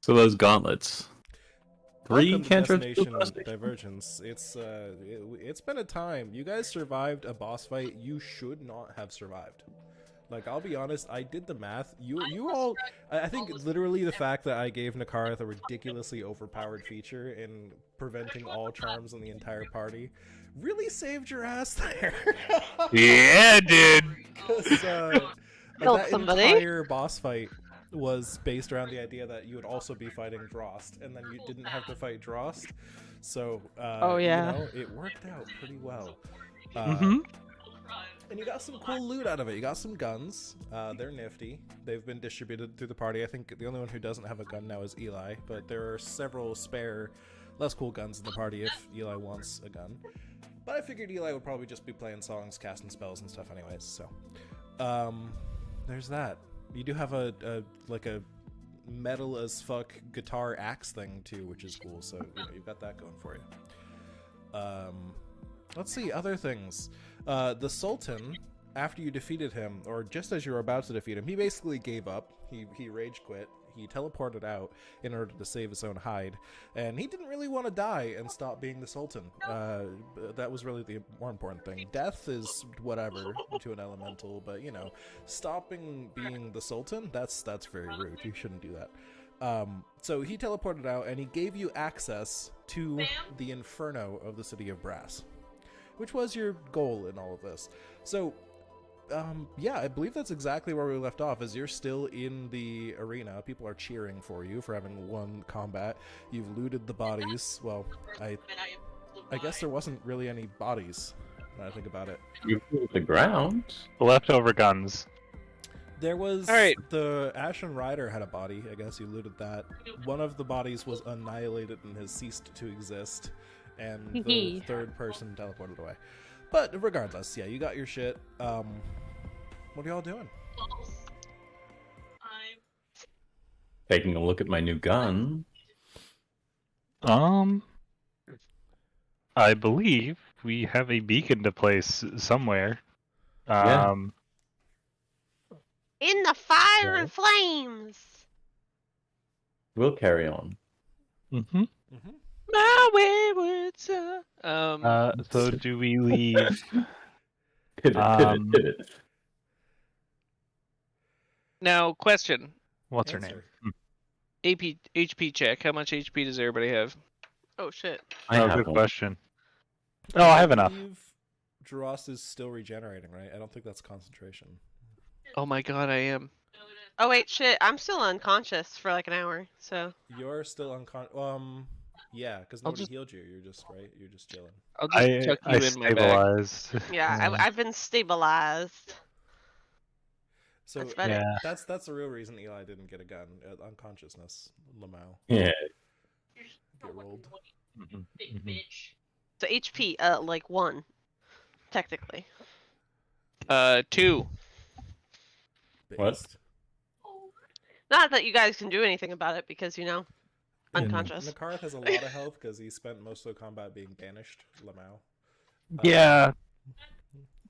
So those gauntlets. Three Welcome to cantrips. Destination Divergence. It's been a time. You guys survived a boss fight you should not have survived. Like, I'll be honest, I did the math. You all, I think literally the fact that I gave Nakarth a ridiculously overpowered feature in preventing all charms in the entire party really saved your ass there. Yeah, dude. Because Killed that somebody. entire boss fight was based around the idea that you would also be fighting Drost, and then you didn't have to fight Drost. So, Oh, yeah. you know, it worked out pretty well. Mm-hmm. And you got some cool loot out of it. You got some guns. They're nifty. They've been distributed through the party. I think the only one who doesn't have a gun now is Eli, but there are several spare, less cool guns in the party if Eli wants a gun. But I figured Eli would probably just be playing songs, casting spells and stuff anyways, so. There's that. You do have a metal as fuck guitar axe thing too, which is cool, so you know, you've got that going for you. Let's see, other things. The Sultan, after you defeated him, or just as you were about to defeat him, he basically gave up. He rage quit. He teleported out in order to save his own hide, and he didn't really want to die and stop being the Sultan. That was really the more important thing. Death is whatever to an elemental, but you know, stopping being the Sultan, that's very rude. You shouldn't do that. So he teleported out, and he gave you access to the Inferno of the City of Brass, which was your goal in all of this. So, yeah, I believe that's exactly where we left off, is you're still in the arena. People are cheering for you for having won combat. You've looted the bodies. Well, I guess there wasn't really any bodies, when I think about it. You moved the ground. Leftover guns. There was... Alright. The Ashen Rider had a body. I guess you looted that. One of the bodies was annihilated and has ceased to exist. And the third person teleported away. But regardless, yeah, you got your shit. What are y'all doing? Taking a look at my new gun. I believe we have a beacon to place somewhere. Yeah. In the fire Yeah. and flames. We'll carry on. Mm-hmm. Mm-hmm. My wayward son. So do we leave? Pivot. Now, question. What's her Answer. name? HP check. How much HP does everybody have? Oh shit. I have Good one. question. Oh, I have enough. believe Dross is still regenerating, right? I don't think that's concentration. Oh my god, I am. Oh wait, shit. I'm still unconscious for like an hour, so. You're still unconscious. Yeah, because I'll nobody just- healed you. You're just right. You're just chilling. I'll just tuck you I in my bag. stabilized. Yeah, I've been stabilized. So That's better. Yeah. that's the real reason Eli didn't get a gun. Unconsciousness, Lamau. Yeah. Get rolled. Mhm, mhm. So HP, like 1, technically. 2. What? Based. Not that you guys can do anything about it because, you know, Yeah. unconscious. Nakarth has a lot of health because he spent most of the combat being banished. Lamau. Yeah,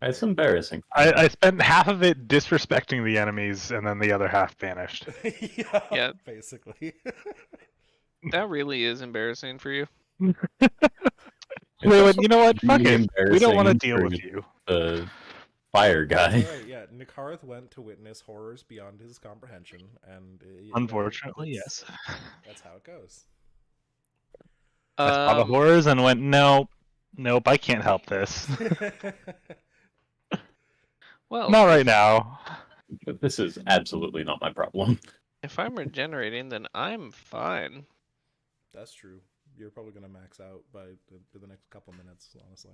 It's embarrassing. I spent half of it disrespecting the enemies, and then the other half banished. Yeah. Yeah. Basically. That really is embarrassing for you. Wait, you know what? Fuck really it. We don't want to embarrassing deal for with you. The fire guy. Right, yeah. Nakarth went to witness horrors beyond his comprehension, and you know, Unfortunately, that's- yes. That's how it goes. I saw the horrors and went, nope, I can't help this. Well, Not right now. But this is absolutely not my problem. if I'm regenerating, then I'm fine. That's true. You're probably gonna max out by the next couple minutes, honestly.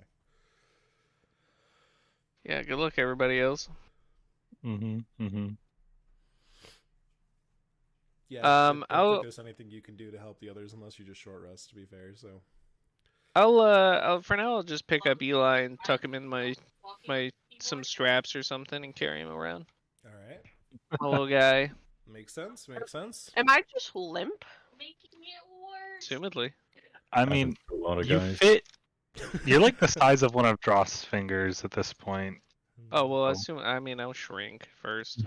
Yeah, good luck, everybody else. Mm-hmm. Yeah. I don't I'll- think there's anything you can do to help the others unless you just short rest. To be fair, so. I'll for now I'll just pick up Eli and tuck him in my some straps or something and carry him around. All right. Hello, guy. Makes sense. Makes sense. Am I just limp? Assumedly. I mean, A lot of you guys. fit. You're like the size of one of Dross's fingers at this point. Oh well, I'll shrink first.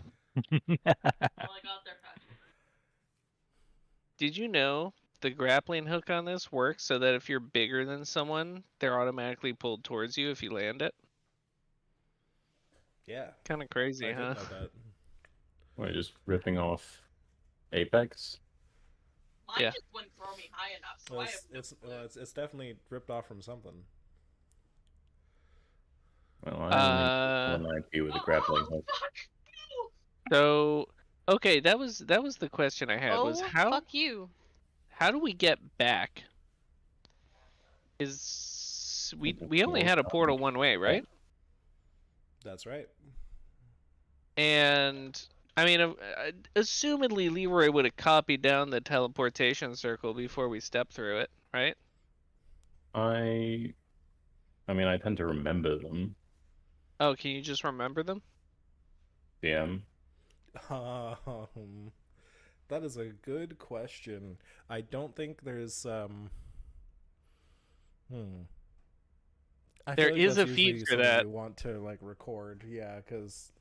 Did you know the grappling hook on this works so that if you're bigger than someone, they're automatically pulled towards you if you land it? Yeah, Kind of I crazy, did huh? know that. We're just ripping off Apex. Yeah. Well, it's definitely ripped off from something. Well, I only Uh, have an IP with a grappling hook. so okay, that was the question I had was Oh, how fuck you. do we get back? Is we only had a portal one way, right? That's right. And I mean, assumedly Leroy would have copied down the teleportation circle before we stepped through it, right? I mean, I tend to remember them. Oh, can you just remember them? DM. That is a good question. I don't think there's I There feel like is that's a feed usually for something that. we want to like record, yeah, because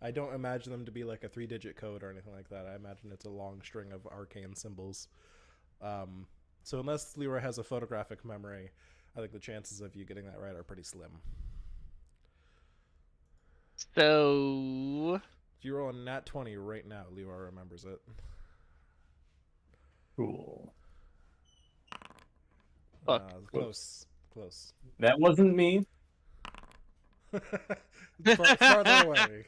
I don't imagine them to be like a 3-digit code or anything like that. I imagine it's a long string of arcane symbols. So unless Leroy has a photographic memory, I think the chances of you getting that right are pretty slim. So If you roll a nat 20 right now, Leroy remembers it. Cool. Fuck. Close. Close. That wasn't me.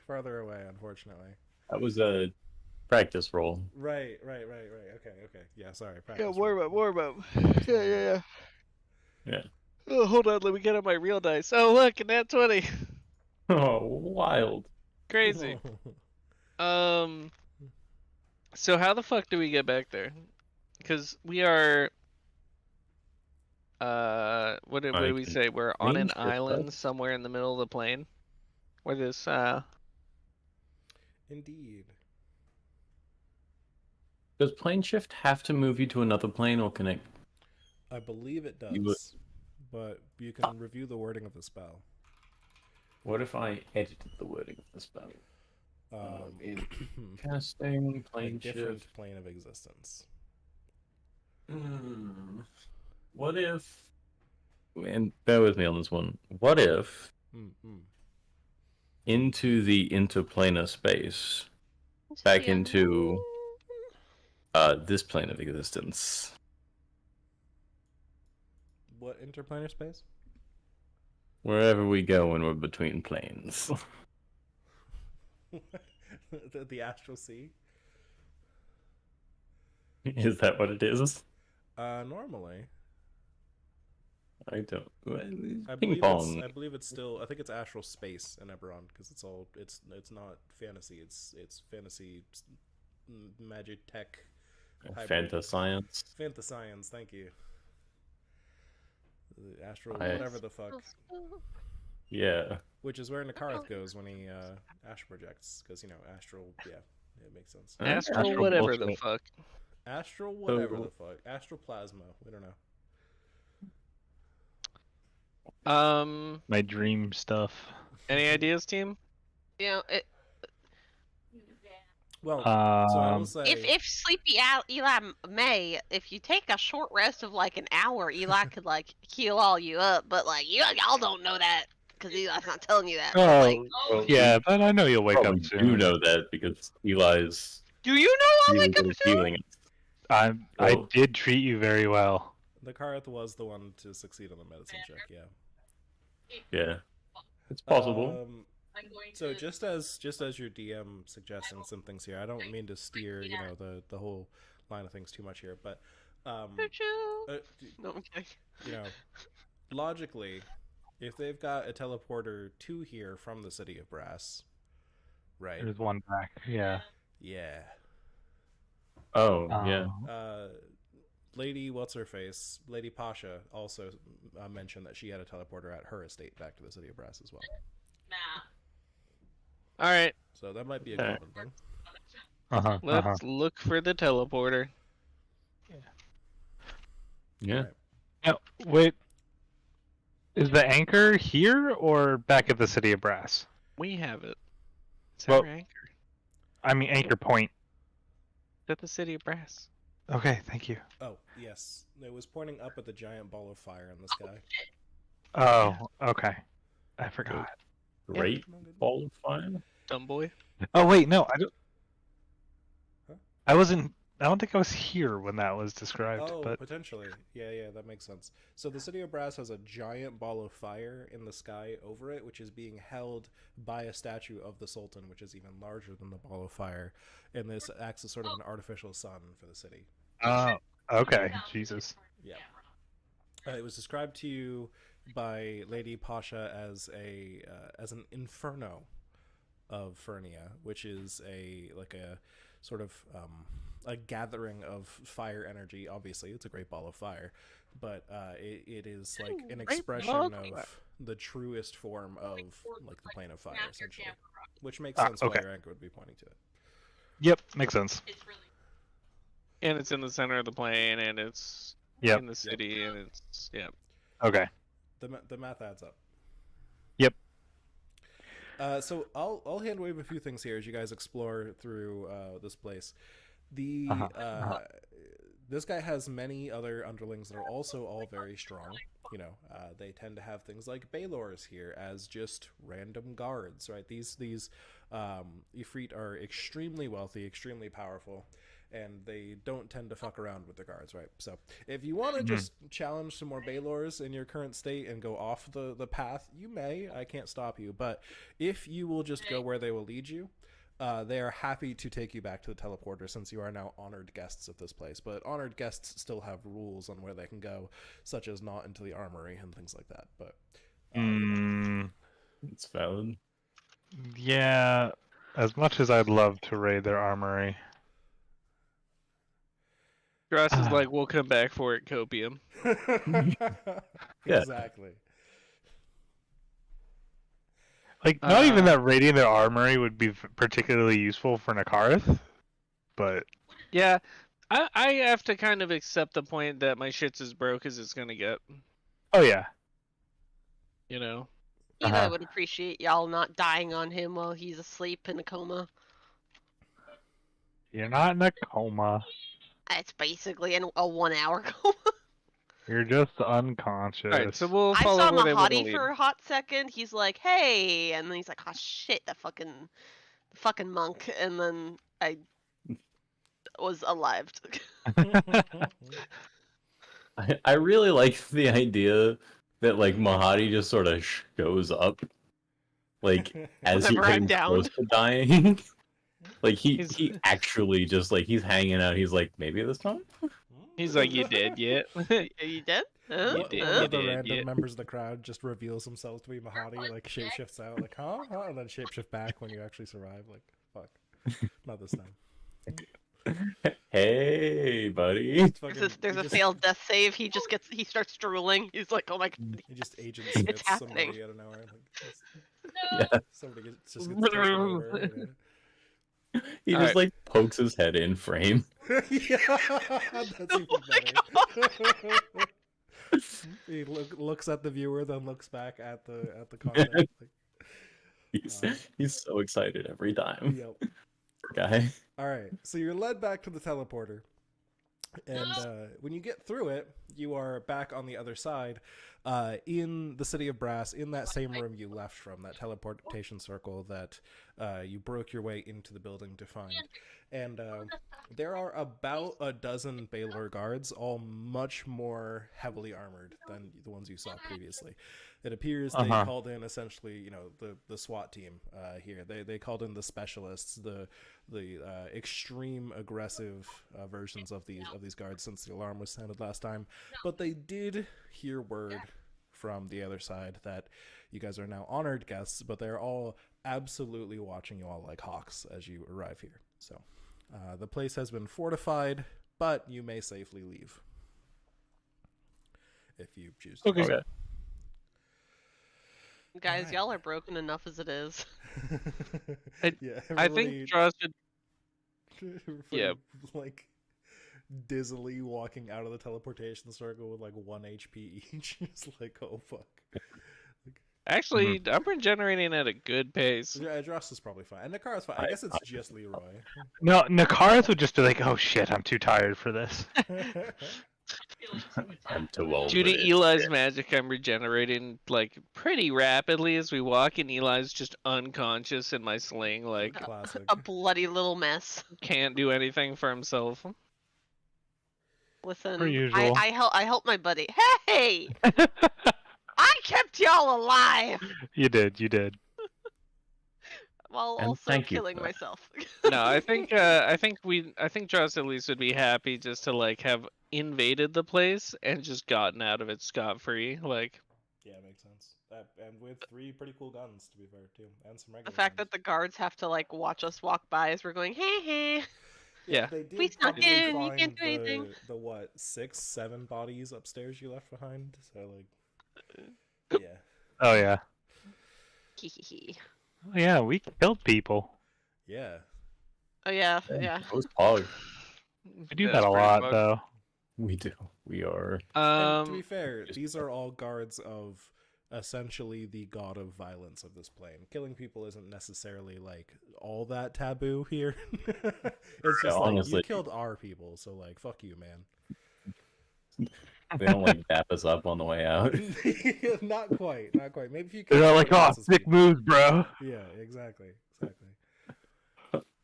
Farther away, unfortunately. That was a practice roll. Right. Okay. Yeah, sorry. Practice warm up. Yeah. Yeah. Oh, hold on, let me get on my real dice. Oh, look, and that 20. Oh, wild. Crazy. So how the fuck do we get back there? Because we are. What did we can say? We're on an range shift island us. somewhere in the middle of the plane. Where this Indeed. Does plane shift have to move you to another plane or connect? I believe it You would- does, but you can review the wording of the spell. What if I edited the wording of the spell? Casting, A plane different shift. plane of existence. What if... And bear with me on this one. What if into the interplanar space, back into this plane of existence? What interplanar space? Wherever we go when we're between planes. The astral sea? Is that what it is? Normally. I don't. I Ping believe pong. I believe it's still. I think it's astral space in Eberron because it's all. It's not fantasy. It's fantasy, magic tech. Fantascience. Fantascience. Thank you. The astral, I- whatever the fuck. Yeah. Which is where Nakarath goes when he astral projects, because astral. Yeah, it makes sense. astral whatever the bullshit. fuck. Astral, whatever So- the fuck. Astral plasma. We don't know. My dream stuff. Any ideas, team? Well, so I will say. If Sleepy Eli may, if you take a short rest of like an hour, Eli could like heal all you up. But like y'all don't know that because Eli's not telling you that. But, Oh, like, yeah, but I know you'll wake Probably up soon. do know that because Eli's do you know I'll really wake up good at soon? healing it. I Well- did treat you very well. Nakarath was the one to succeed on the medicine check, yeah. Yeah. It's possible. So just as your DM suggesting some things here, I don't mean to steer, the whole line of things too much here, but Choo-choo. No, I'm kidding. logically, if they've got a teleporter to here from the city of Brass, right? There's one back. Yeah. Yeah. Oh, yeah. Lady what's-her-face, Lady Pasha, also mentioned that she had a teleporter at her estate back to the city of Brass as well. All right, So that might be a Okay. common thing. let's look for the teleporter. Yeah. Now, wait. Is the anchor here or back at the City of Brass? We have it. It's Well- our anchor. I mean, anchor point. It's at the City of Brass. Okay, thank you. Oh, yes. It was pointing up at the giant ball of fire in the sky. Oh, okay. I forgot. Great ball of fire. Dumb boy. Oh wait, no, I don't. Huh? I wasn't. I don't think I was here when that was described. Oh, But potentially. Yeah, that makes sense. So the city of Brass has a giant ball of fire in the sky over it, which is being held by a statue of the Sultan, which is even larger than the ball of fire. And this acts as sort of an artificial sun for the city. okay, Jesus. Yeah. It was described to you by Lady Pasha as an inferno of Fernia, which is a sort of a gathering of fire energy. Obviously, it's a great ball of fire, but it is like an expression of the truest form of like the plane of fire, essentially, which makes sense okay. why your anchor would be pointing to it. Yep, makes sense. And it's in the center of the plane, and it's Yep. in the city, and it's Okay. The math adds up. Yep. So I'll hand wave a few things here as you guys explore through this place. This guy has many other underlings that are also all very strong. You know, they tend to have things like Baylors here as just random guards, right? These Ifrit are extremely wealthy, extremely powerful, and they don't tend to fuck around with their guards, right? So if you want to just challenge some more Baylors in your current state and go off the path, you may. I can't stop you. But if you will just go where they will lead you, they are happy to take you back to the teleporter since you are now honored guests of this place. But honored guests still have rules on where they can go, such as not into the armory and things like that. But It's valid. Yeah, as much as I'd love to raid their armory. Gross is like, we'll come back for it, copium. Yeah. Exactly. Like, not even that raiding their armory would be particularly useful for Nakarth, but Yeah, I have to kind of accept the point that my shit's as broke as it's gonna get. oh yeah. You know. Eli would appreciate y'all not dying on him while he's asleep in a coma. You're not in a coma. It's basically a 1 hour coma. You're just unconscious. Alright, so we'll I follow saw where they want to Mahadi lead. for a hot second. He's like, "Hey," and then he's like, "Oh shit, the fucking monk," and then I was alive. I really like the idea that like Mahadi just sort of shows up, like as he's Whenever I'm getting down. close to dying. Like he He's- actually just like he's hanging out. He's like, maybe this time. He's like, you dead yet? Are you dead? Huh? You did, One you of the did, random yeah. members of the crowd just reveals himself to be Mahadi, like shapeshifts out, like huh, and then shapeshift back when you actually survive. Like fuck, not this time. Hey, buddy. It's fucking- There's he a just- failed death save. He starts drooling. He's like, "Oh my god." He just agent Smiths somebody happening. out of nowhere. Yeah. Somebody just gets taken over. He All just right. like pokes his head in frame. Yeah, that's even Oh my better. He looks at the viewer, then looks back at the content. Like, He's so excited every time. yep. Poor guy. All right, so you're led back to the teleporter, and when you get through it, you are back on the other side, in the city of Brass, in that same room you left from, that teleportation circle that you broke your way into the building to find. And there are about a dozen Baylor guards, all much more heavily armored than the ones you saw previously. It appears they called in essentially, you know, the SWAT team here. They called in the specialists, the extreme aggressive versions of these guards since the alarm was sounded last time. But they did hear word from the other side that you guys are now honored guests, but they're all absolutely watching you all like hawks as you arrive here. So the place has been fortified, but you may safely leave if you choose to. Okay. Guys, Alright. y'all are broken enough as it is. Yeah, I think Draw should. Yeah. like dizzily walking out of the teleportation circle with like 1 HP each. It's like, oh fuck. Actually, I'm regenerating at a good pace. Dross is probably fine. And Nakara's fine. I guess it's just Leroy. No, Nakarth would just be like, "Oh shit, I'm too tired for this." I'm too old Due for to this. Eli's magic, I'm regenerating like pretty rapidly as we walk, and Eli's just unconscious in my sling, like Classic. A bloody little mess. can't do anything for himself. Listen, Per usual. I help my buddy. Hey, I kept y'all alive You did. while And also thank you killing for that. myself. No, I think Joss at least would be happy just to like have invaded the place and just gotten out of it scot free. Like, Yeah, makes sense. And with 3 pretty cool guns, to be fair, too. And some The regular fact guns. that the guards have to like watch us walk by as we're going, hey, hey. Yeah. They We did snuck probably in, you find can't do anything. the what, 6, 7 bodies upstairs you left behind. So like, yeah. Oh yeah. Hee hee hee. Oh, yeah, we killed people. Yeah. Oh yeah, yeah. It was Pog. We do That's that a pretty lot, much- though. We do. We are. And to be Um, fair, just- these are all guards of essentially the god of violence of this plane. Killing people isn't necessarily like all that taboo here. It's just like you honestly. killed our people, so like fuck you, man. They don't like dap us up on the way out. Not quite. Maybe if you They're killed not like, someone "Oh, else's sick people." moves, bro." Yeah, exactly.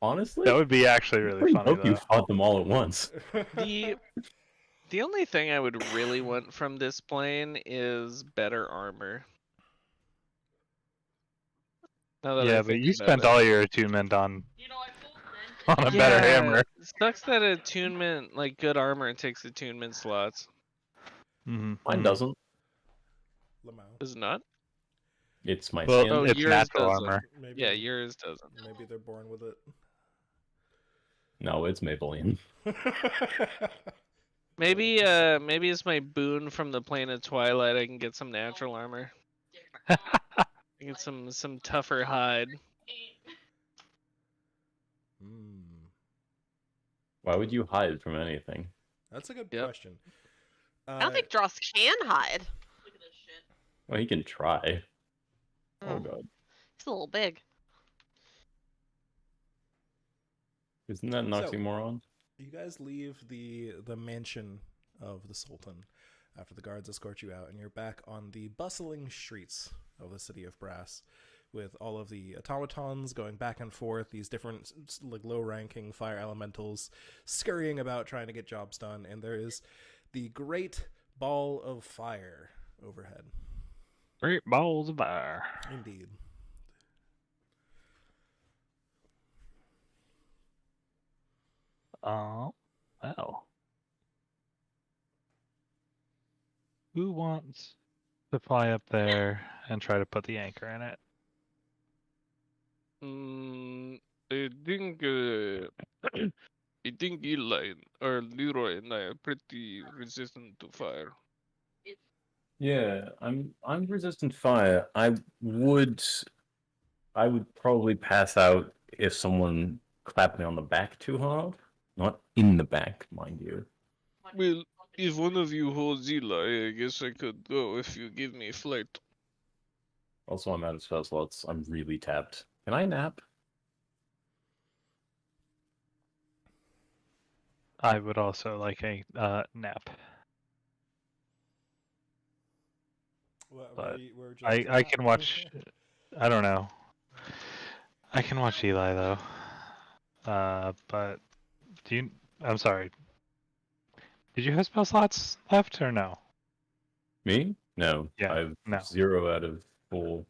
Honestly, That would be actually really pretty funny, hope you though. fought them all at once. the only thing I would really want from this plane is better armor. Now that I Yeah, but think you about spent it. all your attunement on a better hammer. It sucks that attunement, like good armor, takes attunement slots. Mm-hmm. Mine doesn't. Lamau. Does it not? It's my Well, skin. Oh, it's yours natural doesn't. armor. Maybe, Yeah, yours doesn't. maybe they're born with it. No, it's Maybelline. Maybe it's my boon from the plane of Twilight. I can get some natural armor. I get some tougher hide. Why would you hide from anything? That's a good Yep. question. I don't think Dross can hide. Well, he can try. Oh Oh, god, he's a little big. isn't that an So- oxymoron? you guys leave the mansion of the Sultan after the guards escort you out, and you're back on the bustling streets of the city of Brass, with all of the automatons going back and forth, these different like low-ranking fire elementals scurrying about trying to get jobs done, and there is the great ball of fire overhead. Great balls of fire. Indeed. Oh, well. Who wants to fly up there and try to put the anchor in it? I think I think Eli or Leroy and I are pretty resistant to fire. Yeah, I'm resistant fire. I would probably pass out if someone clapped me on the back too hard. Not in the back, mind you. Well, if one of you holds Eli, I guess I could go if you give me flight. Also, I'm out of spell slots. I'm really tapped. Can I nap? I would also like a nap. But Where would you like to I nap? can watch. I don't know. I can watch Eli though. But do you? I'm sorry. Did you have spell slots left or no? Me? No. Yeah, I've no. 0 out of 4.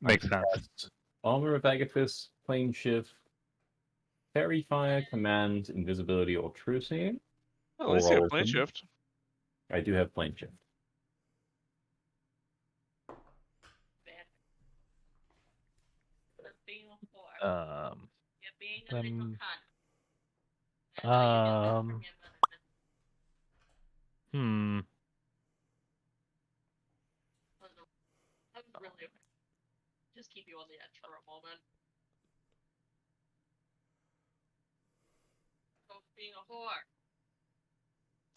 Makes I sense. cast Armor of Agathis, Plane Shift, Fairy Fire, Command, Invisibility, or True Seeing. Oh, at least you Or have plane some- shift. I do have Plane Shift. Then, um, hmm. Just keep you on the edge for a moment. Stop being a whore.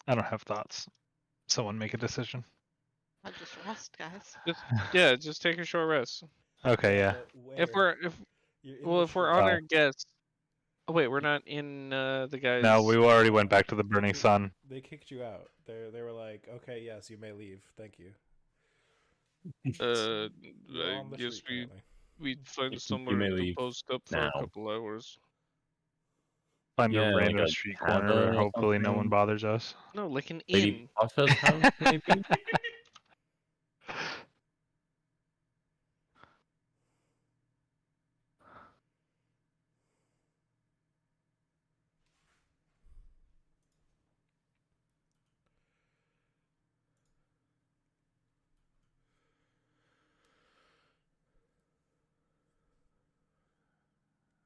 I don't have thoughts. Someone make a decision. I'll just rest, guys. Yeah, just take a short rest. Okay, yeah. But where? If we're You're in well, the if we're shore. on Oh. our guests. Oh wait, we're not in the guys. No, we already went back to the burning sun. They kicked you out. They were like, okay, yes, you may leave. Thank you. Uh, You're I on the guess street currently. we find You somewhere may to leave post up for now. a couple hours. Find Yeah, a like random a street tavern corner where or hopefully no one something. bothers us. No, like an Lady inn. Pasha's house, maybe?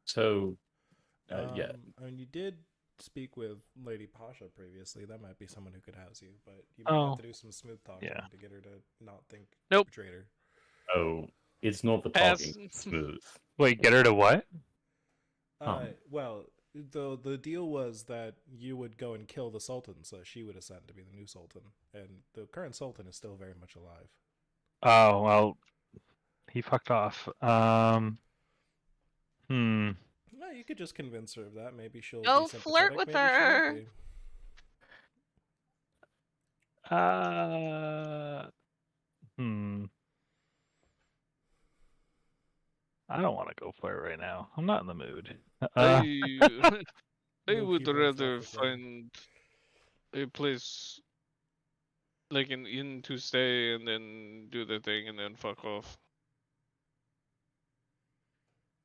So, yeah. I mean, you did speak with Lady Pasha previously. That might be someone who could house you, but you might have to do some smooth talking yeah. to get her to not think Nope. you betrayed her. Oh, it's not the Pass. talking smooth. Wait, get her to what? Well, the deal was that you would go and kill the Sultan, so she would ascend to be the new Sultan, and the current Sultan is still very much alive. Oh, well, he fucked off. No, you could just convince her of that. Maybe she'll Go be flirt sympathetic, with maybe she won't her. be. I don't want to go flirt right now. I'm not in the mood. I No would keyboards rather left recording. find a place like an inn to stay and then do the thing and then fuck off.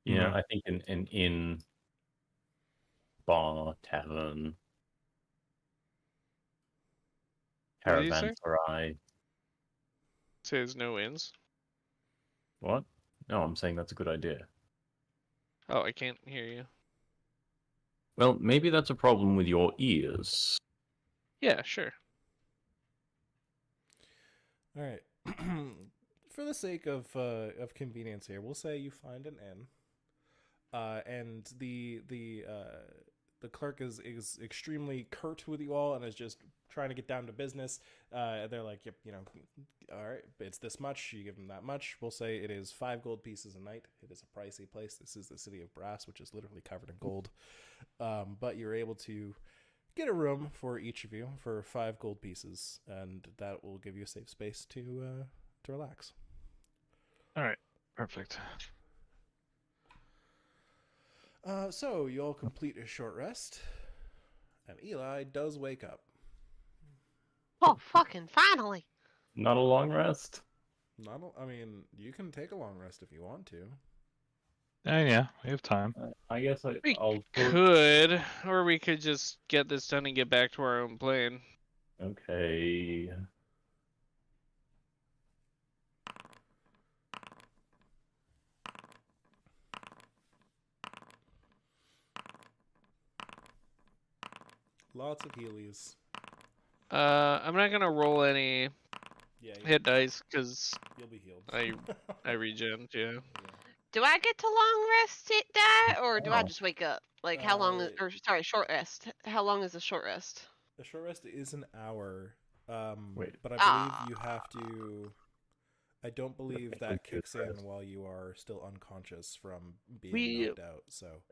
Yeah, Mhm. I think an inn, bar, tavern, What did you say? caravanserai. Says no inns. What? No, I'm saying that's a good idea. Oh, I can't hear you. Well, maybe that's a problem with your ears. Yeah, sure. All right. For the sake of convenience here, we'll say you find an inn, and the clerk is extremely curt with you all and is just trying to get down to business. They're like, yep, all right, it's this much. You give them that much. We'll say it is 5 gold pieces a night. It is a pricey place. This is the city of Brass, which is literally covered in gold. But you're able to get a room for each of you for 5 gold pieces, and that will give you a safe space to relax. All right, perfect. So you all complete a short rest, and Eli does wake up. Oh, fucking finally. Not a long rest? I mean, you can take a long rest if you want to. Yeah, we have time. I guess We I'll could, or we could just get this done and get back to our own plane. Okay. Lots of Heelys. I'm not gonna roll any Yeah, hit dice because you'll be healed. I regen. Yeah. Do I get to long rest it die, or do I Oh. just wake up? Like, how long is, or sorry, short rest. How long is a short rest? The short rest is an hour. Wait. But I believe you have to. I don't believe that Good kicks in rest. while you are still unconscious from being We- knocked out. So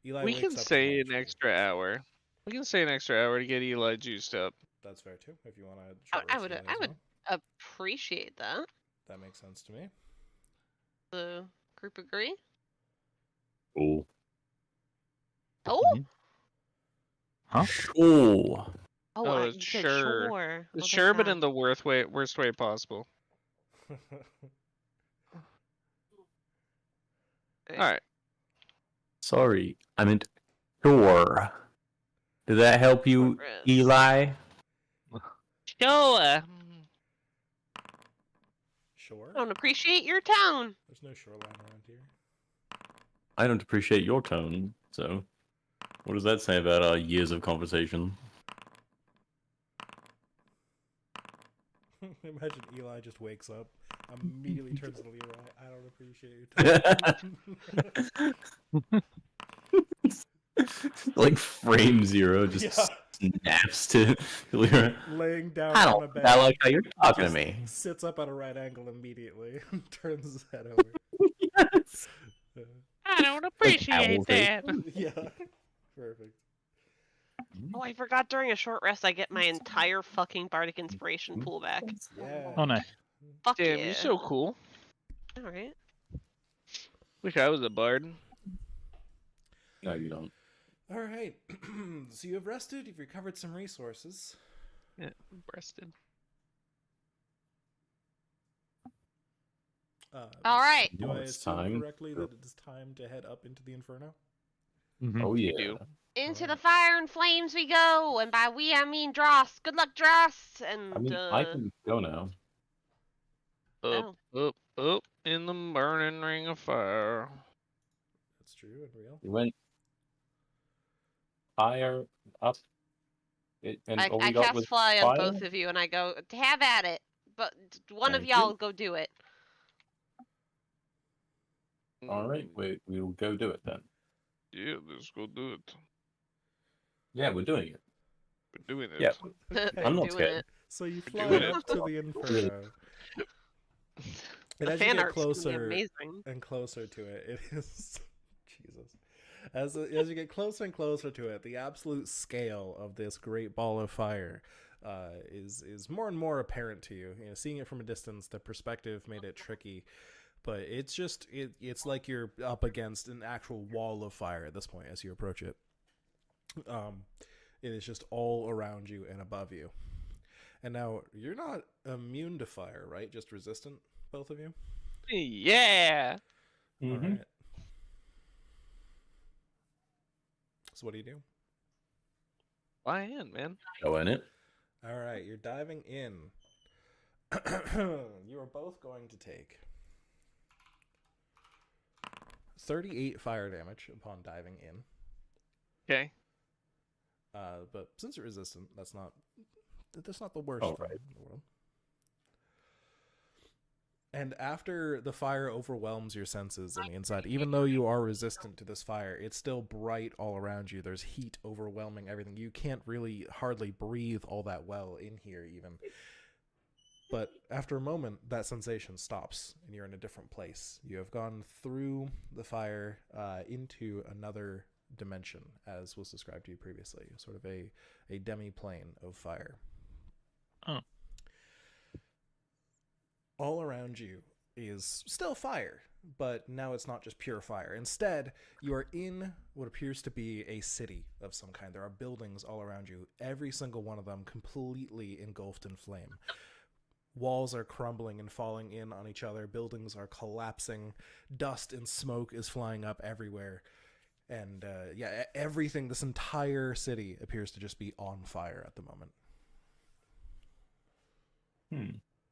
Eli We wakes can up with say no an HP. extra hour. We can say an extra hour to get Eli juiced up. That's fair too. If you want to. I would appreciate that. That makes sense to me. The group agree? Cool. Oh, Huh? Sure. Oh, you said sure. sure. Well, Sure, but then, in the worst way possible. All right. Sorry, I meant sure. Did that help you, Short rest. Eli? Sure. Sure. I don't appreciate your tone. There's no shoreline around here. I don't appreciate your tone, so what does that say about our years of conversation? Imagine Eli just wakes up, immediately turns to Leroy. I don't appreciate your time. Like frame zero, just Yeah. snaps to Lyra. laying down I on don't a bed. I like how you're talking to just me. Sits up at a right angle immediately and turns his head over. Yes. I don't Like appreciate owl face. that. Yeah, perfect. Oh, I forgot during a short rest I get my entire fucking bardic inspiration pool back. Yeah. Oh, nice. Fuck Damn, yeah. you're so cool. All right. Wish I was a bard. No, you don't. All right. So you have rested. You've recovered some resources. Yeah, breasted. All right. Do Well, I it's assume time. correctly that it is time to head up into the inferno? Mhm. Oh yeah. do. Into Alright. the fire and flames we go, and by we I mean Dross. Good luck, Dross. And I mean, I can go now. Up, up in the burning ring of fire. That's true and real. We went higher up. And all I we got cast was fly on fire? both of you, and I go have at it. But one of Thank y'all you. go do it. All right, we'll go do it then. Yeah, let's go do it. Yeah, we're doing it. We're doing it. Yeah, Okay. I'm not Doing scared. it. So you We're fly doing it. up to the inferno. And The as you fan get art's gonna be closer amazing. and closer to it, it is Jesus. As you get closer and closer to it, the absolute scale of this great ball of fire is more and more apparent to you. You know, seeing it from a distance, the perspective made it tricky, but it's just it's like you're up against an actual wall of fire at this point as you approach it. It is just all around you and above you. And now you're not immune to fire, right? Just resistant, both of you. Yeah. Mhm. All right. So what do you do? Fly in, man. Go in it. All right, you're diving in. You are both going to take 38 fire damage upon diving in. Okay. But since you're resistant, that's not the worst Oh, thing right. in the world. And after the fire overwhelms your senses on the inside, even though you are resistant to this fire, it's still bright all around you. There's heat overwhelming everything. You can't really hardly breathe all that well in here even. But after a moment, that sensation stops and you're in a different place. You have gone through the fire into another dimension, as was described to you previously, sort of a demi-plane of fire. Oh. All around you is still fire, but now it's not just pure fire. Instead, you are in what appears to be a city of some kind. There are buildings all around you, every single one of them completely engulfed in flame. Walls are crumbling and falling in on each other. Buildings are collapsing. Dust and smoke is flying up everywhere. And everything, this entire city appears to just be on fire at the moment.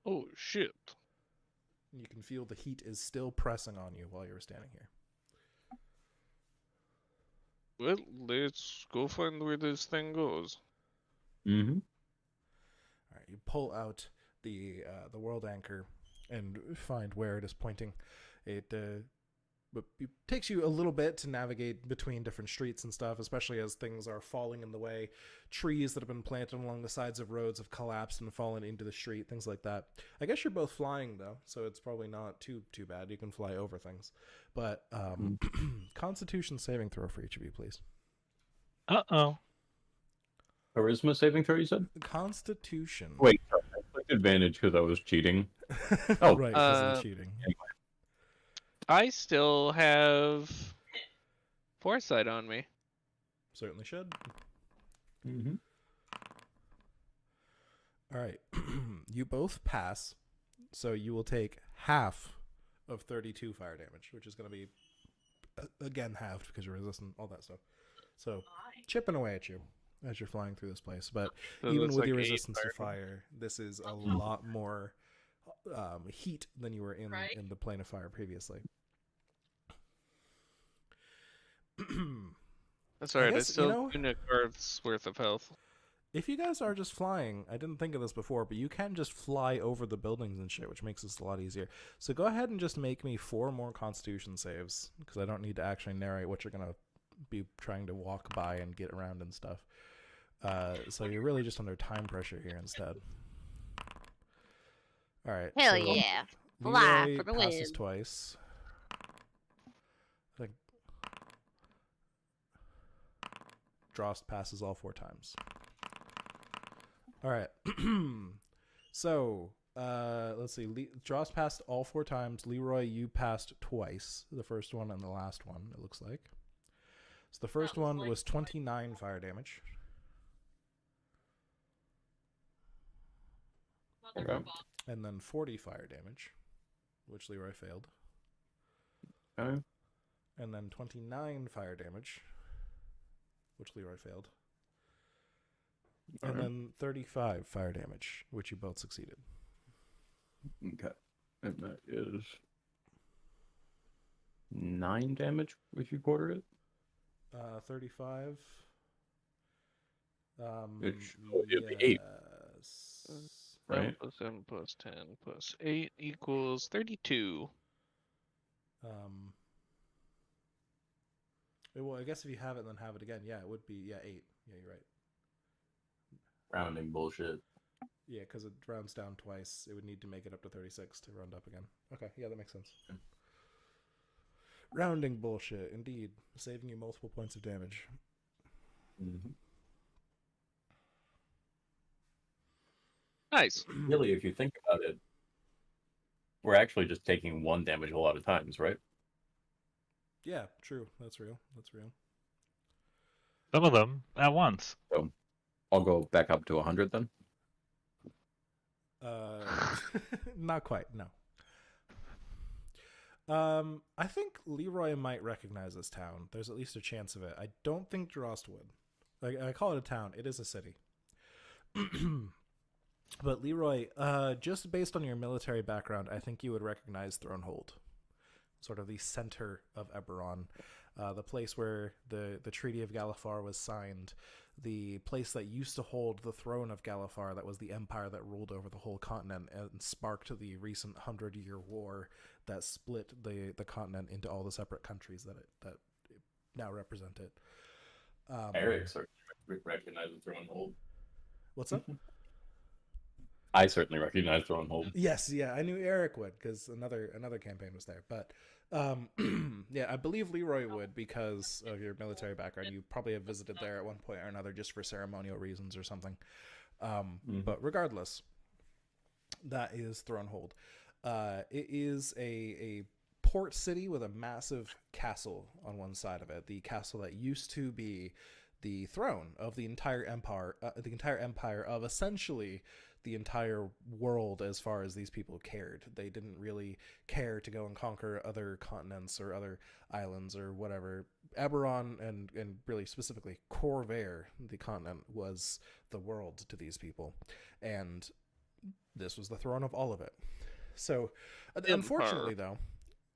Oh shit. You can feel the heat is still pressing on you while you're standing here. Well, let's go find where this thing goes. Mm-hmm. All right, you pull out the world anchor and find where it is pointing. It takes you a little bit to navigate between different streets and stuff, especially as things are falling in the way. Trees that have been planted along the sides of roads have collapsed and fallen into the street, things like that. I guess you're both flying, though, so it's probably not too bad. You can fly over things. But Constitution saving throw for each of you, please. Uh-oh. Charisma saving throw, you said? Constitution. Wait, sorry, I clicked advantage because I was cheating. Oh. Right, because of cheating. I still have foresight on me. Certainly should. Mm-hmm. All right. You both pass, so you will take half of 32 fire damage, which is going to be, again, halved because you're resistant, all that stuff. So, chipping away at you as you're flying through this place. But So even that's with like your 8 resistance to fire. fire, this is a lot more heat than you were in the plane of fire previously. That's alright, I guess, still you know- have 2 Nickard's worth of health. If you guys are just flying, I didn't think of this before, but you can just fly over the buildings and shit, which makes this a lot easier. So go ahead and just make me 4 more Constitution saves, because I don't need to actually narrate what you're going to be trying to walk by and get around and stuff. So you're really just under time pressure here instead. All right. Hell so yeah. Fly Leroy for the passes win. twice. I think Drost passes all 4 times. All right. So, let's see. Drost passed all 4 times. Leroy, you passed twice. The first one and the last one, it looks like. So the first one was 29 fire damage. Okay. And then 40 fire damage, which Leroy failed. Okay. And then 29 fire damage, which Leroy failed. And Alright. then 35 fire damage, which you both succeeded. Okay. And that is 9 damage if you quarter it. 35. It'd be 8. Yes. 9 Right. plus 7 plus 10 plus 8 equals 32. Well, I guess if you have it, then have it again. Yeah, it would be 8. Yeah, you're right. Rounding bullshit. Yeah, because it rounds down twice. It would need to make it up to 36 to round up again. Okay, yeah, that makes sense. Okay. Rounding bullshit, indeed. Saving you multiple points of damage. Mm-hmm. Nice. Really, if you think about it, we're actually just taking 1 damage a lot of times, right? Yeah, true. That's real. That's real. Some of them at once. So I'll go back up to 100 then. Not quite, no. I think Leroy might recognize this town. There's at least a chance of it. I don't think Drost would. I call it a town. It is a city. But Leroy, just based on your military background, I think you would recognize Thronehold. Sort of the center of Eberron. The place where the Treaty of Galifar was signed. The place that used to hold the throne of Galifar, that was the empire that ruled over the whole continent and sparked the recent 100-year war that split the continent into all the separate countries that now represent it. Eric certainly recognizes Thronehold. What's up? I certainly recognize Thronehold. Yes, yeah, I knew Eric would because another campaign was there. But yeah, I believe Leroy would because of your military background. You probably have visited there at one point or another just for ceremonial reasons or something. But regardless, that is Thronehold. It is a port city with a massive castle on one side of it. The castle that used to be the throne of the entire empire of essentially the entire world as far as these people cared. They didn't really care to go and conquer other continents or other islands or whatever. Eberron and really specifically Corvair, the continent, was the world to these people. And this was the throne of all of it. So, unfortunately, though,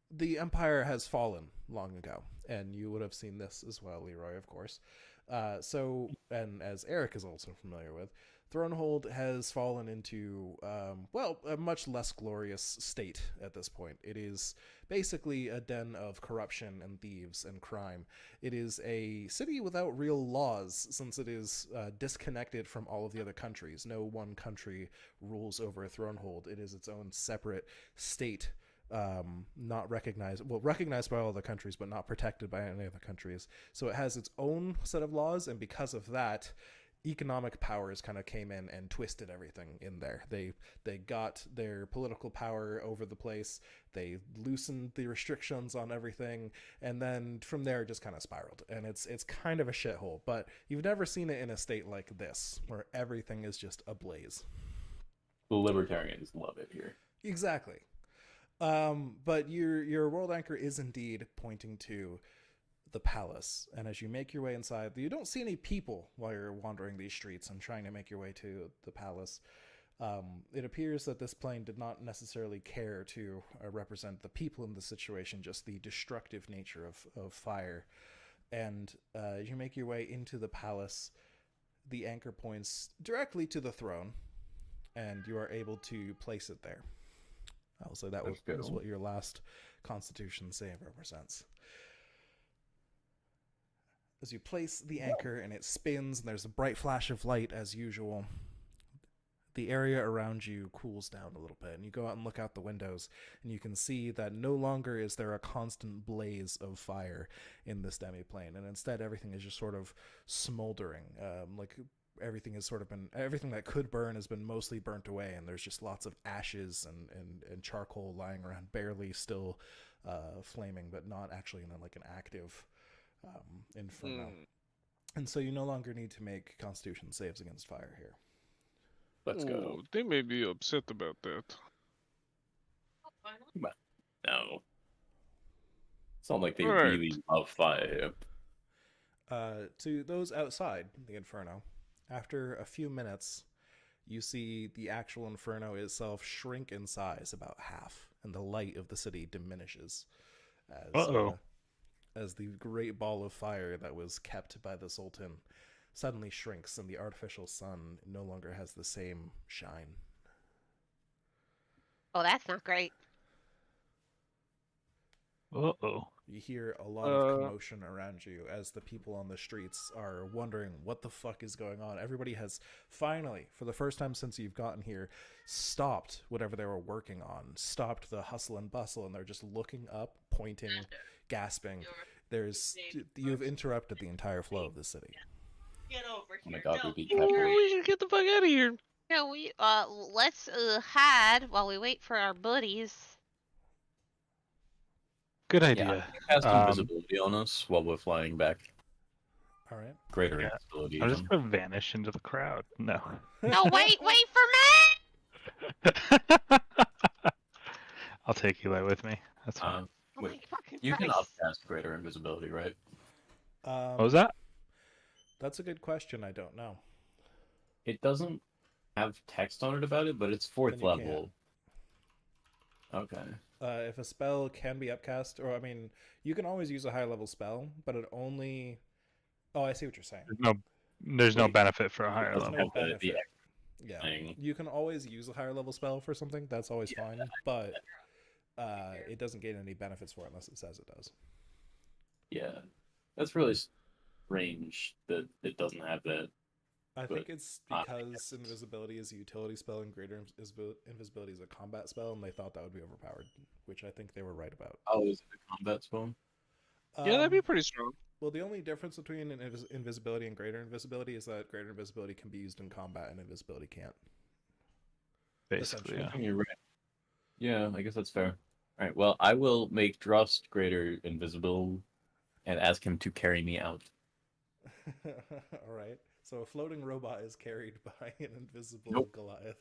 the empire has fallen long ago. And you would have seen this as well, Leroy, of course. And as Eric is also familiar with, Thronehold has fallen into, a much less glorious state at this point. It is basically a den of corruption and thieves and crime. It is a city without real laws, since it is disconnected from all of the other countries. No one country rules over Thronehold. It is its own separate state, not recognized by all the countries, but not protected by any other countries. So it has its own set of laws, and because of that, economic powers kind of came in and twisted everything in there. They got their political power over the place. They loosened the restrictions on everything, and then from there it just kind of spiraled. And it's kind of a shithole. But you've never seen it in a state like this, where everything is just ablaze. The libertarians love it here. Exactly. But your world anchor is indeed pointing to the palace, and as you make your way inside, you don't see any people while you're wandering these streets and trying to make your way to the palace. It appears that this plane did not necessarily care to represent the people in the situation, just the destructive nature of fire. And as you make your way into the palace, the anchor points directly to the throne, and you are able to place it there. I'll say that was what your last Constitution save represents. As you place the anchor and it spins and there's a bright flash of light as usual, the area around you cools down a little bit, and you go out and look out the windows, and you can see that no longer is there a constant blaze of fire in this demiplane, and instead everything is just sort of smoldering. Like everything that could burn has been mostly burnt away, and there's just lots of ashes and charcoal lying around, barely still flaming, but not actually in like an active inferno. And so you no longer need to make Constitution saves against fire here. Let's go. Ooh, they may be upset about that. No. It's not like they Alright. really love fire. To those outside the inferno, after a few minutes, you see the actual inferno itself shrink in size about half, and the light of the city diminishes as the great ball of fire that was kept by the Sultan suddenly shrinks, and the artificial sun no longer has the same shine. Oh, that's not great. Uh-oh. You hear a lot of commotion around you as the people on the streets are wondering what the fuck is going on. Everybody has finally, for the first time since you've gotten here, stopped whatever they were working on, stopped the hustle and bustle, and they're just looking up, pointing, gasping. You've interrupted the entire flow of the city. Get over here. Oh my god, No. we'd be Ooh, careful. we should get the fuck out of here. Yeah, we let's hide while we wait for our buddies. Good Yeah, idea. cast invisibility on us while we're flying back. All right. Greater Yeah. invisibility. I'm even. just gonna vanish into the crowd. No. No, wait for me! I'll take Eli with me. That's fine. Oh Wait, my fucking you can Christ. upcast greater invisibility, right? What was that? That's a good question. I don't know. It doesn't have text on it about it, but it's 4th Then you level. Okay. If a spell can be upcast, or I mean, you can always use a high level spell, but it only. Oh, I see what you're saying. There's no Wait. benefit for a higher There's level. no Have the benefit. Yeah, thing. you can always use a higher level spell for something. That's always fine, but it doesn't gain any benefits for it unless it says it does. Yeah. That's really strange that it doesn't have that. I But, think it's because invisibility is a utility spell and greater invisibility is a combat spell, and they thought that would be overpowered, which I think they were right about. Oh, is it a combat spell? Yeah, that'd be Um, pretty strong. Well, the only difference between invisibility and greater invisibility is that greater invisibility can be used in combat and invisibility can't. Basically, essentially. yeah. I think you're right. Yeah, I guess that's fair. Alright, well, I will make Drust greater invisible and ask him to carry me out. All right. So a floating robot is carried by an invisible Nope. Goliath.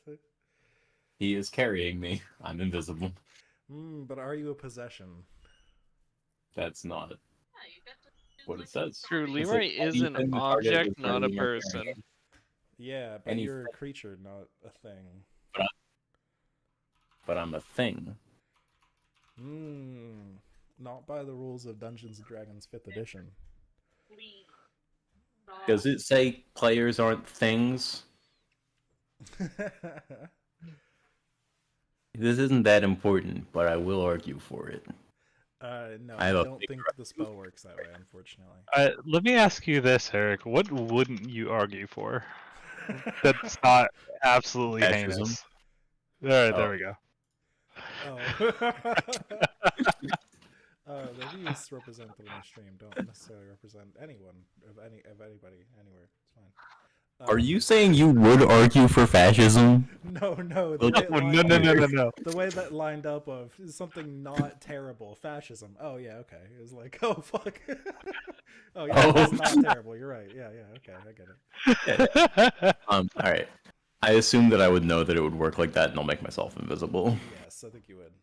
He is carrying me. I'm invisible. But are you a possession? That's not Yeah, you got to do what like it says. True, It's Leroy like is an anything the target object, is not a carrying or person. carrying. Yeah, but Any you're a thing. creature, not a thing. But I'm a thing. Not by the rules of Dungeons and Dragons 5th edition. please. Does it say players aren't things? This isn't that important, but I will argue for it. No, I I have a don't big think the spell works that way, unfortunately. Let me ask you this, Eric. What wouldn't you argue for? That's not absolutely Fascism? heinous. All right, there Oh. we go. The views represented in the stream don't necessarily represent anyone of anybody anywhere. It's fine. Are you saying you would argue for fascism? No. The Well, way it No, lined no, up- no. The way that lined up of is something not terrible. Fascism. Oh yeah, okay. It was like, oh fuck. Oh yeah, it's not terrible. You're right. Yeah. Okay, I get it. All right. I assume that I would know that it would work like that, and I'll make myself invisible, Yes, I think you would.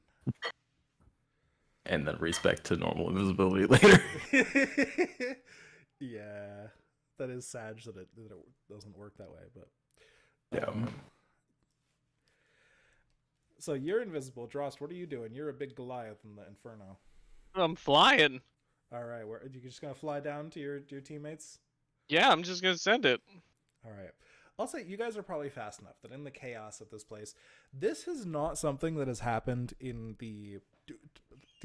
and then respect to normal invisibility later. Yeah, that is sad that it doesn't work that way, but Yeah. So you're invisible, Drost. What are you doing? You're a big Goliath in the Inferno. I'm flying. All right, where are you just gonna fly down to your teammates? Yeah, I'm just gonna send it. All right. I'll say you guys are probably fast enough that in the chaos of this place, this is not something that has happened in the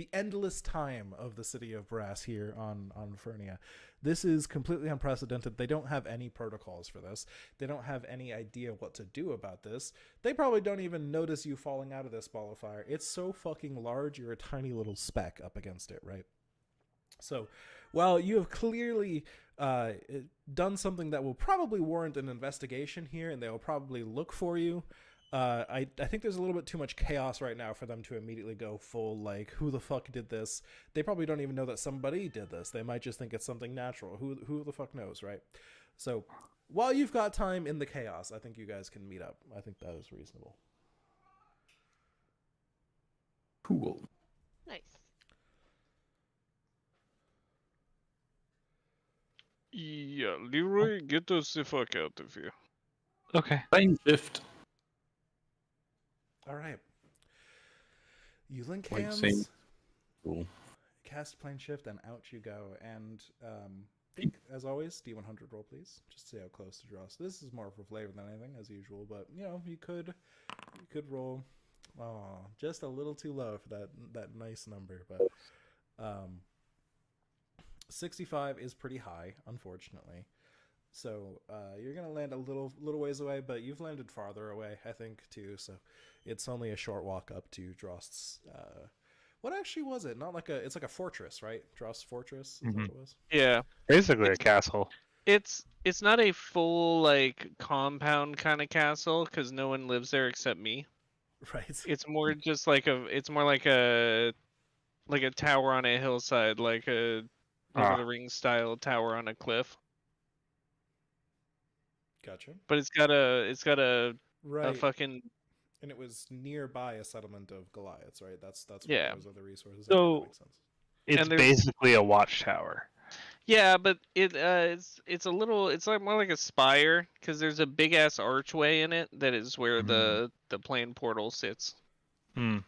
the endless time of the city of Brass here on Fernia. This is completely unprecedented. They don't have any protocols for this. They don't have any idea what to do about this. They probably don't even notice you falling out of this ball of fire. It's so fucking large, you're a tiny little speck up against it, right? So, while you have clearly done something that will probably warrant an investigation here, and they will probably look for you, I think there's a little bit too much chaos right now for them to immediately go full, like, who the fuck did this? They probably don't even know that somebody did this. They might just think it's something natural. Who the fuck knows, right? So, while you've got time in the chaos, I think you guys can meet up. I think that is reasonable. Cool. Nice. Yeah, Leroy, get us the fuck out of here. Okay. Plane shift. All right. You link Like hands, same. Cool. cast plane shift, and out you go. And Pink, as always, D100 roll, please. Just to see how close to draw. So this is more for flavor than anything, as usual. But you know, you could roll. Oh, just a little too low for that nice number. But 65 is pretty high, unfortunately. So you're gonna land a little ways away, but you've landed farther away, I think, too. So it's only a short walk up to Drost's. What actually was it? Not like it's like a fortress, right? Drost's fortress. Is that what it was? Yeah, Basically a castle. it's not a full like compound kind of castle because no one lives there except me. Right. It's more just like a tower on a hillside, like a Lord of the Rings style tower on a cliff. Gotcha. But it's got a Right. fucking And it was nearby a settlement of Goliaths, right? That's Yeah. where those other resources. So- Okay, that makes sense. It's And there's- basically a watchtower. yeah, but it's a little it's like more like a spire because there's a big ass archway in it that is where the plane portal sits. Hmm.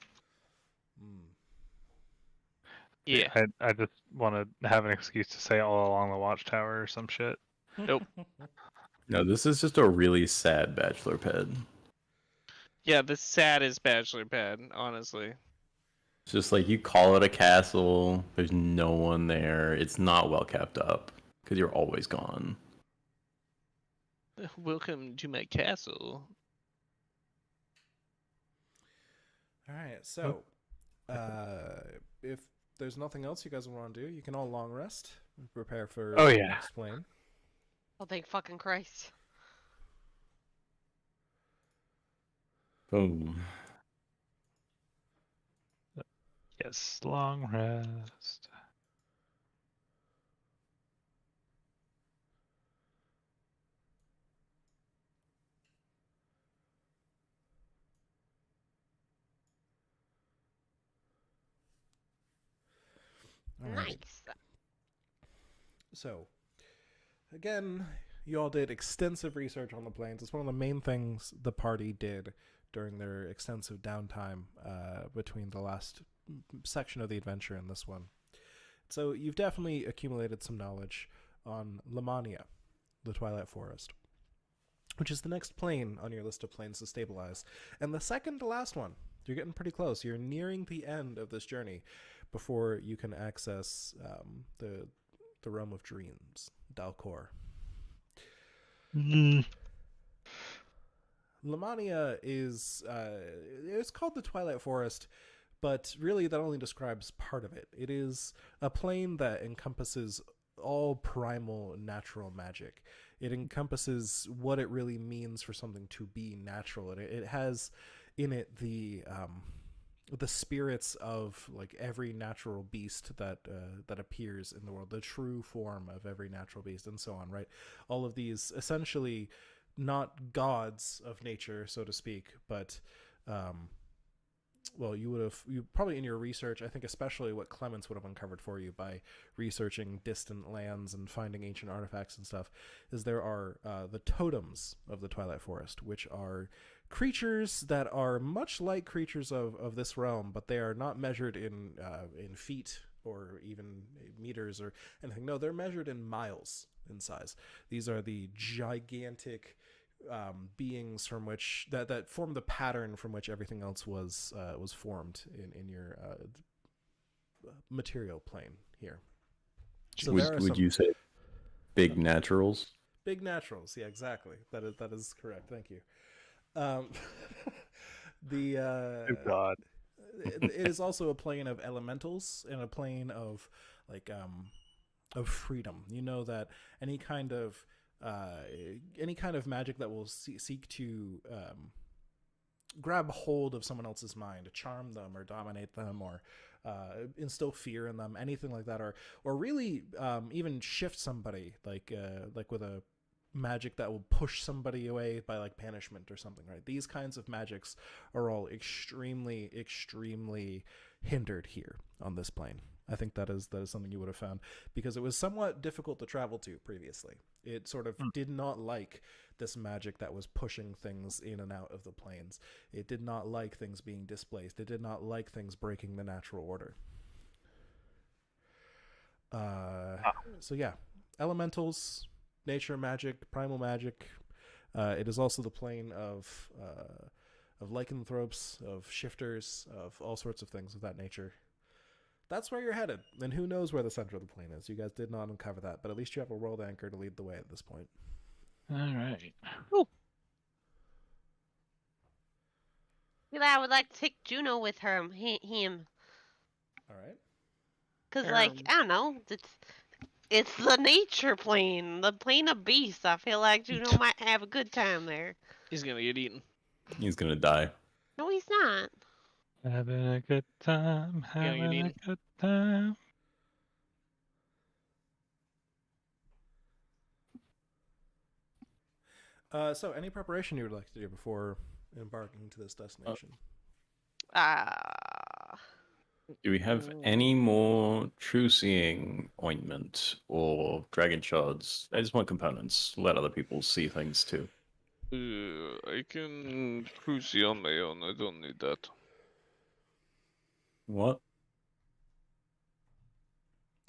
Mm. Yeah. I just want to have an excuse to say all along the watchtower or some shit. Nope. No, this is just a really sad bachelor pad. Yeah, the saddest bachelor pad, honestly. It's just like you call it a castle. There's no one there. It's not well kept up because you're always gone. Welcome to my castle. All right, so if there's nothing else you guys want to do, you can all long rest, prepare for Oh, the yeah. next plane. Oh, thank fucking Christ. Boom. Yes, long rest. All right. Nice. So, again, you all did extensive research on the planes. It's one of the main things the party did during their extensive downtime between the last section of the adventure and this one. So you've definitely accumulated some knowledge on Lamania, the Twilight Forest, which is the next plane on your list of planes to stabilize, and the second to last one. You're getting pretty close. You're nearing the end of this journey before you can access the realm of dreams, Dalcor. Lamania is it's called the Twilight Forest, but really that only describes part of it. It is a plane that encompasses all primal natural magic. It encompasses what it really means for something to be natural. It has in it the spirits of like every natural beast that appears in the world, the true form of every natural beast, and so on. Right, all of these essentially not gods of nature, so to speak, but well, you probably in your research, I think especially what Clements would have uncovered for you by researching distant lands and finding ancient artifacts and stuff, is there are the totems of the Twilight Forest, which are creatures that are much like creatures of this realm, but they are not measured in feet or even meters or anything. No, they're measured in miles in size. These are the gigantic beings from which that form the pattern from which everything else was formed in your material plane here. So there are would some you say big naturals? big naturals. Yeah, exactly. That is correct. Thank you. The Oh God. it is also a plane of elementals and a plane of like of freedom. You know that any kind of magic that will seek to grab hold of someone else's mind, charm them or dominate them or instill fear in them, anything like that, or really even shift somebody like with a magic that will push somebody away by like banishment or something, right? These kinds of magics are all extremely hindered here on this plane. I think that is something you would have found because it was somewhat difficult to travel to previously. It sort of did not like this magic that was pushing things in and out of the planes. It did not like things being displaced. It did not like things breaking the natural order. So yeah, elementals, nature magic, primal magic. It is also the plane of lycanthropes, of shifters, of all sorts of things of that nature. That's where you're headed, and who knows where the center of the plane is. You guys did not uncover that, but at least you have a world anchor to lead the way at this point. All right. Eli would like to take Juno with her. Him. All right. Cause like I don't know, it's the nature plane, the plane of beasts. I feel like Juno might have a good time there. He's gonna get eaten. He's gonna die. No, he's not. Having a good time. You Having a need- good time. So any preparation you would like to do before embarking to this destination? Do we have any more true seeing ointment or dragon shards? I just want components. Let other people see things too. I can cruise on my own. I don't need that. What?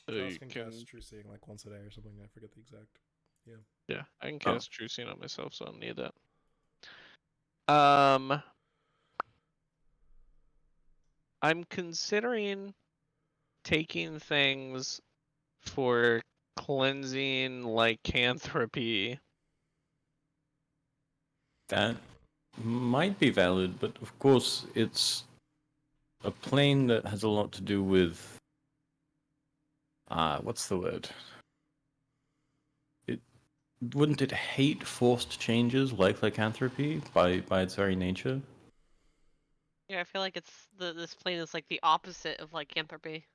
Charles I can can. cast True Seeing like once a day or something. I forget the exact. Yeah, I can Oh. cast True Seeing on myself, so I don't need that. I'm considering taking things for cleansing lycanthropy. That might be valid, but of course it's a plane that has a lot to do with what's the word? Wouldn't it hate forced changes like lycanthropy by its very nature? Yeah, I feel like it's this plane is like the opposite of lycanthropy.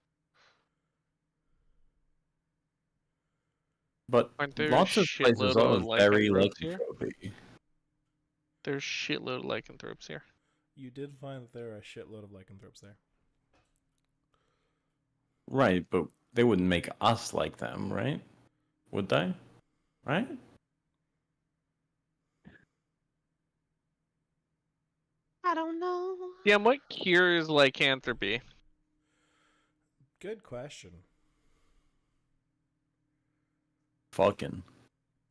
But Aren't there a lots of places shitload are of very lycanthropes here? lycanthropy. There's shitload of lycanthropes here. You did find that there are a shitload of lycanthropes there. Right, but they wouldn't make us like them, right? Would they? Right? I don't know. Yeah, what cures lycanthropy? Good question. Fucking.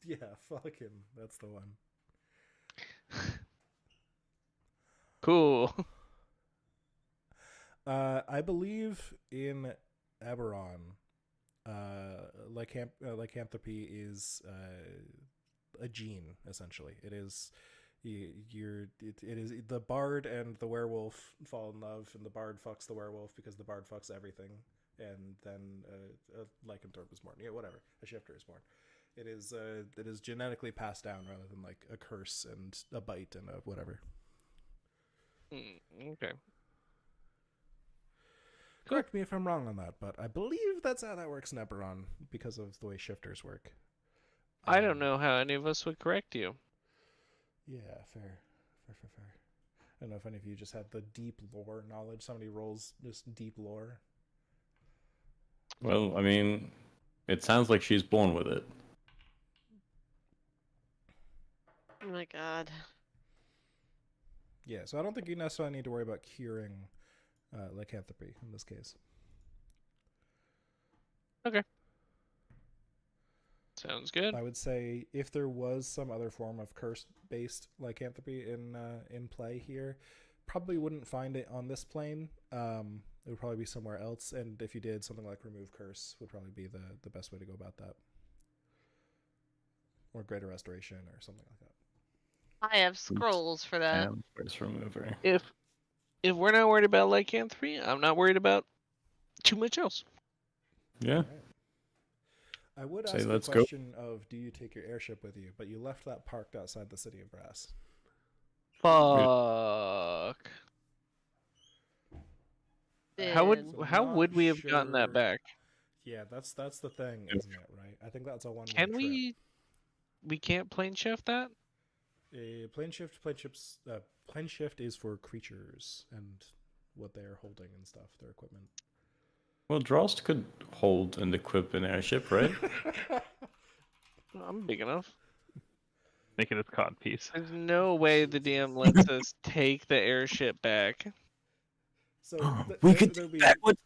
Yeah, fucking. That's the one. Cool. I believe in Eberron, lycanthropy is a gene. Essentially, it is. It is the bard and the werewolf fall in love, and the bard fucks the werewolf because the bard fucks everything, and then a lycanthrope is born. Yeah, whatever. A shifter is born. It is genetically passed down rather than like a curse and a bite and a whatever. Okay. Correct me if I'm wrong on that, but I believe that's how that works in Eberron because of the way shifters work. I don't know how any of us would correct you. Yeah, fair. I don't know if any of you just had the deep lore knowledge. Somebody rolls just deep lore. Well, I mean, it sounds like she's born with it. Oh my god. Yeah, so I don't think you necessarily need to worry about curing lycanthropy in this case. Sounds good. I would say if there was some other form of curse-based lycanthropy in play here, probably wouldn't find it on this plane. It would probably be somewhere else, and if you did, something like remove curse would probably be the best way to go about that, or greater restoration or something like that. I have scrolls for that. First remover. If we're not worried about lycanthropy, I'm not worried about too much else. Yeah. All right. I would Say, ask let's the go. question of, do you take your airship with you? But you left that parked outside the city of Brass. Fuck. How Then- Not would we have gotten that sure- back? Yeah, that's the thing, isn't it? Right? I think that's a one-way Can trip. we can't plane shift that? Plane shift is for creatures and what they're holding and stuff, their equipment. Well, Drost could hold and equip an airship, right? I'm big enough. Make it a cod piece. There's no way the DM lets us take the airship back. So we could there'll take back what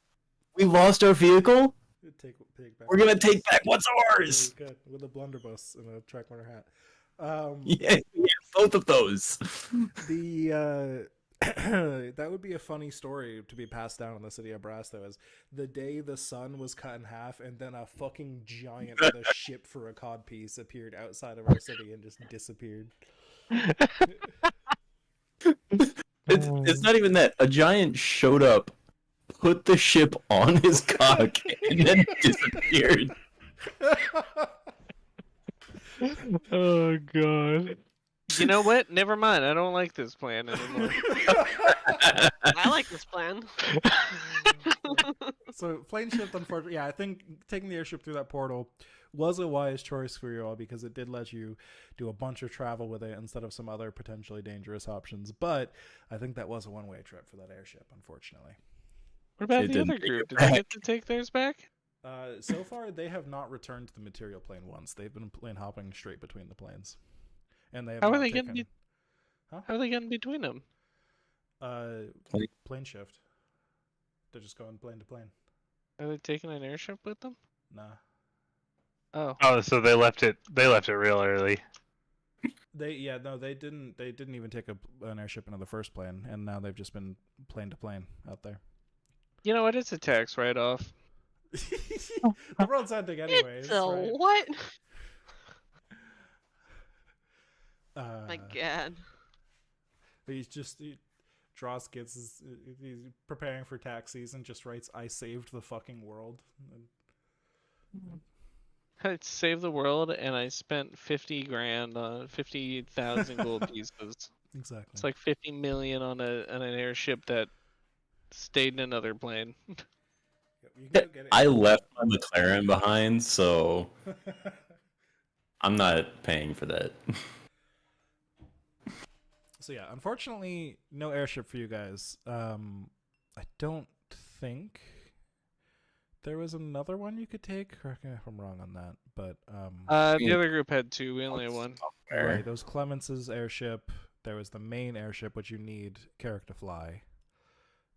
we lost our vehicle. take back. We're gonna take back what's Yeah, ours. you could, with a blunderbuss and a track runner hat. Yeah, both of those. The that would be a funny story to be passed down in the city of Brass, though, is the day the sun was cut in half and then a fucking giant with a ship for a codpiece appeared outside of our city and just disappeared. It's not even that. A giant showed up, put the ship on his cock, and then disappeared. Oh god. You know what? Never mind. I don't like this plan anymore. I like this plan. So plane shift, unfortunately, yeah, I think taking the airship through that portal was a wise choice for you all because it did let you do a bunch of travel with it instead of some other potentially dangerous options. But I think that was a one-way trip for that airship, unfortunately. What about It the other didn't take group? it Did they back. get to take theirs back? So far, they have not returned to the material plane once. They've been plane hopping straight between the planes, and they have How are not they taken, getting? Huh? How are they getting between them? plane shift. They're just going plane to plane. Are they taking an airship with them? Nah. Oh, Oh, so they left it real early. They didn't even take an airship into the first plane, and now they've just been plane to plane out there. you know what? It's a tax write-off. The world's ending anyways. It's a right? what? My Uh, God. Dross he's preparing for tax season, just writes, "I saved the fucking world." I saved the world, and I spent 50 grand on 50,000 gold pieces. Exactly. It's like 50 million on an airship that stayed in another plane. Yep, you can go get it. I left my McLaren behind, so I'm not paying for that. So yeah, unfortunately, no airship for you guys. I don't think there was another one you could take. Correct me if I'm wrong on that, but The other group had two. We only had one. right, there was Clemence's airship. There was the main airship, which you need Carrick to fly,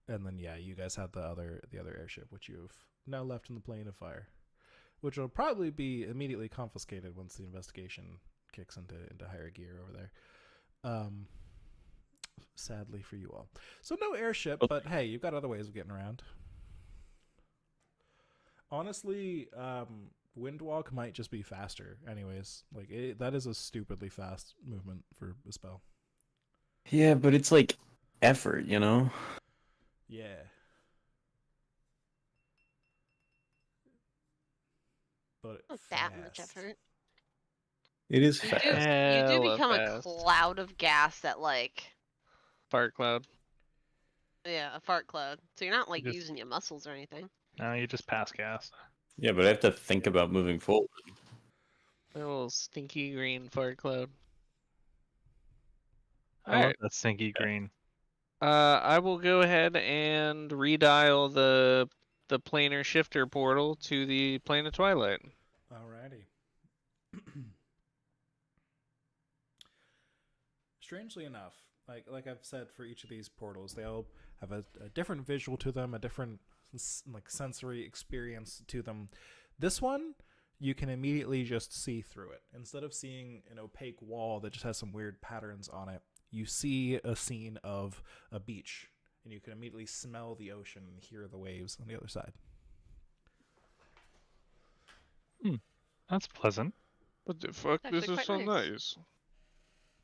and then yeah, you guys had the other airship, which you've now left in the plane of fire, which will probably be immediately confiscated once the investigation kicks into higher gear over there. Sadly for you all. So no airship, but hey, you've got other ways of getting around. Honestly, Windwalk might just be faster. Anyways, like that is a stupidly fast movement for a spell. Yeah, but it's like effort, you know? Yeah. But Not fast. that much effort. It is You fast. do, you do Hella become a fast. cloud of gas that Fart cloud. a fart cloud. So you're not like Just- using your muscles or anything. No, you just pass gas. Yeah, but I have to think about moving forward. A little stinky green fart cloud. I love Alright. that stinky green. I will go ahead and redial the planar shifter portal to the plane of twilight. Alrighty. Strangely enough, like I've said for each of these portals, they all have a different visual to them, a different like sensory experience to them. This one, you can immediately just see through it. Instead of seeing an opaque wall that just has some weird patterns on it, you see a scene of a beach, and you can immediately smell the ocean and hear the waves on the other side. That's pleasant. What the fuck? It's This actually is so quite nice. nice.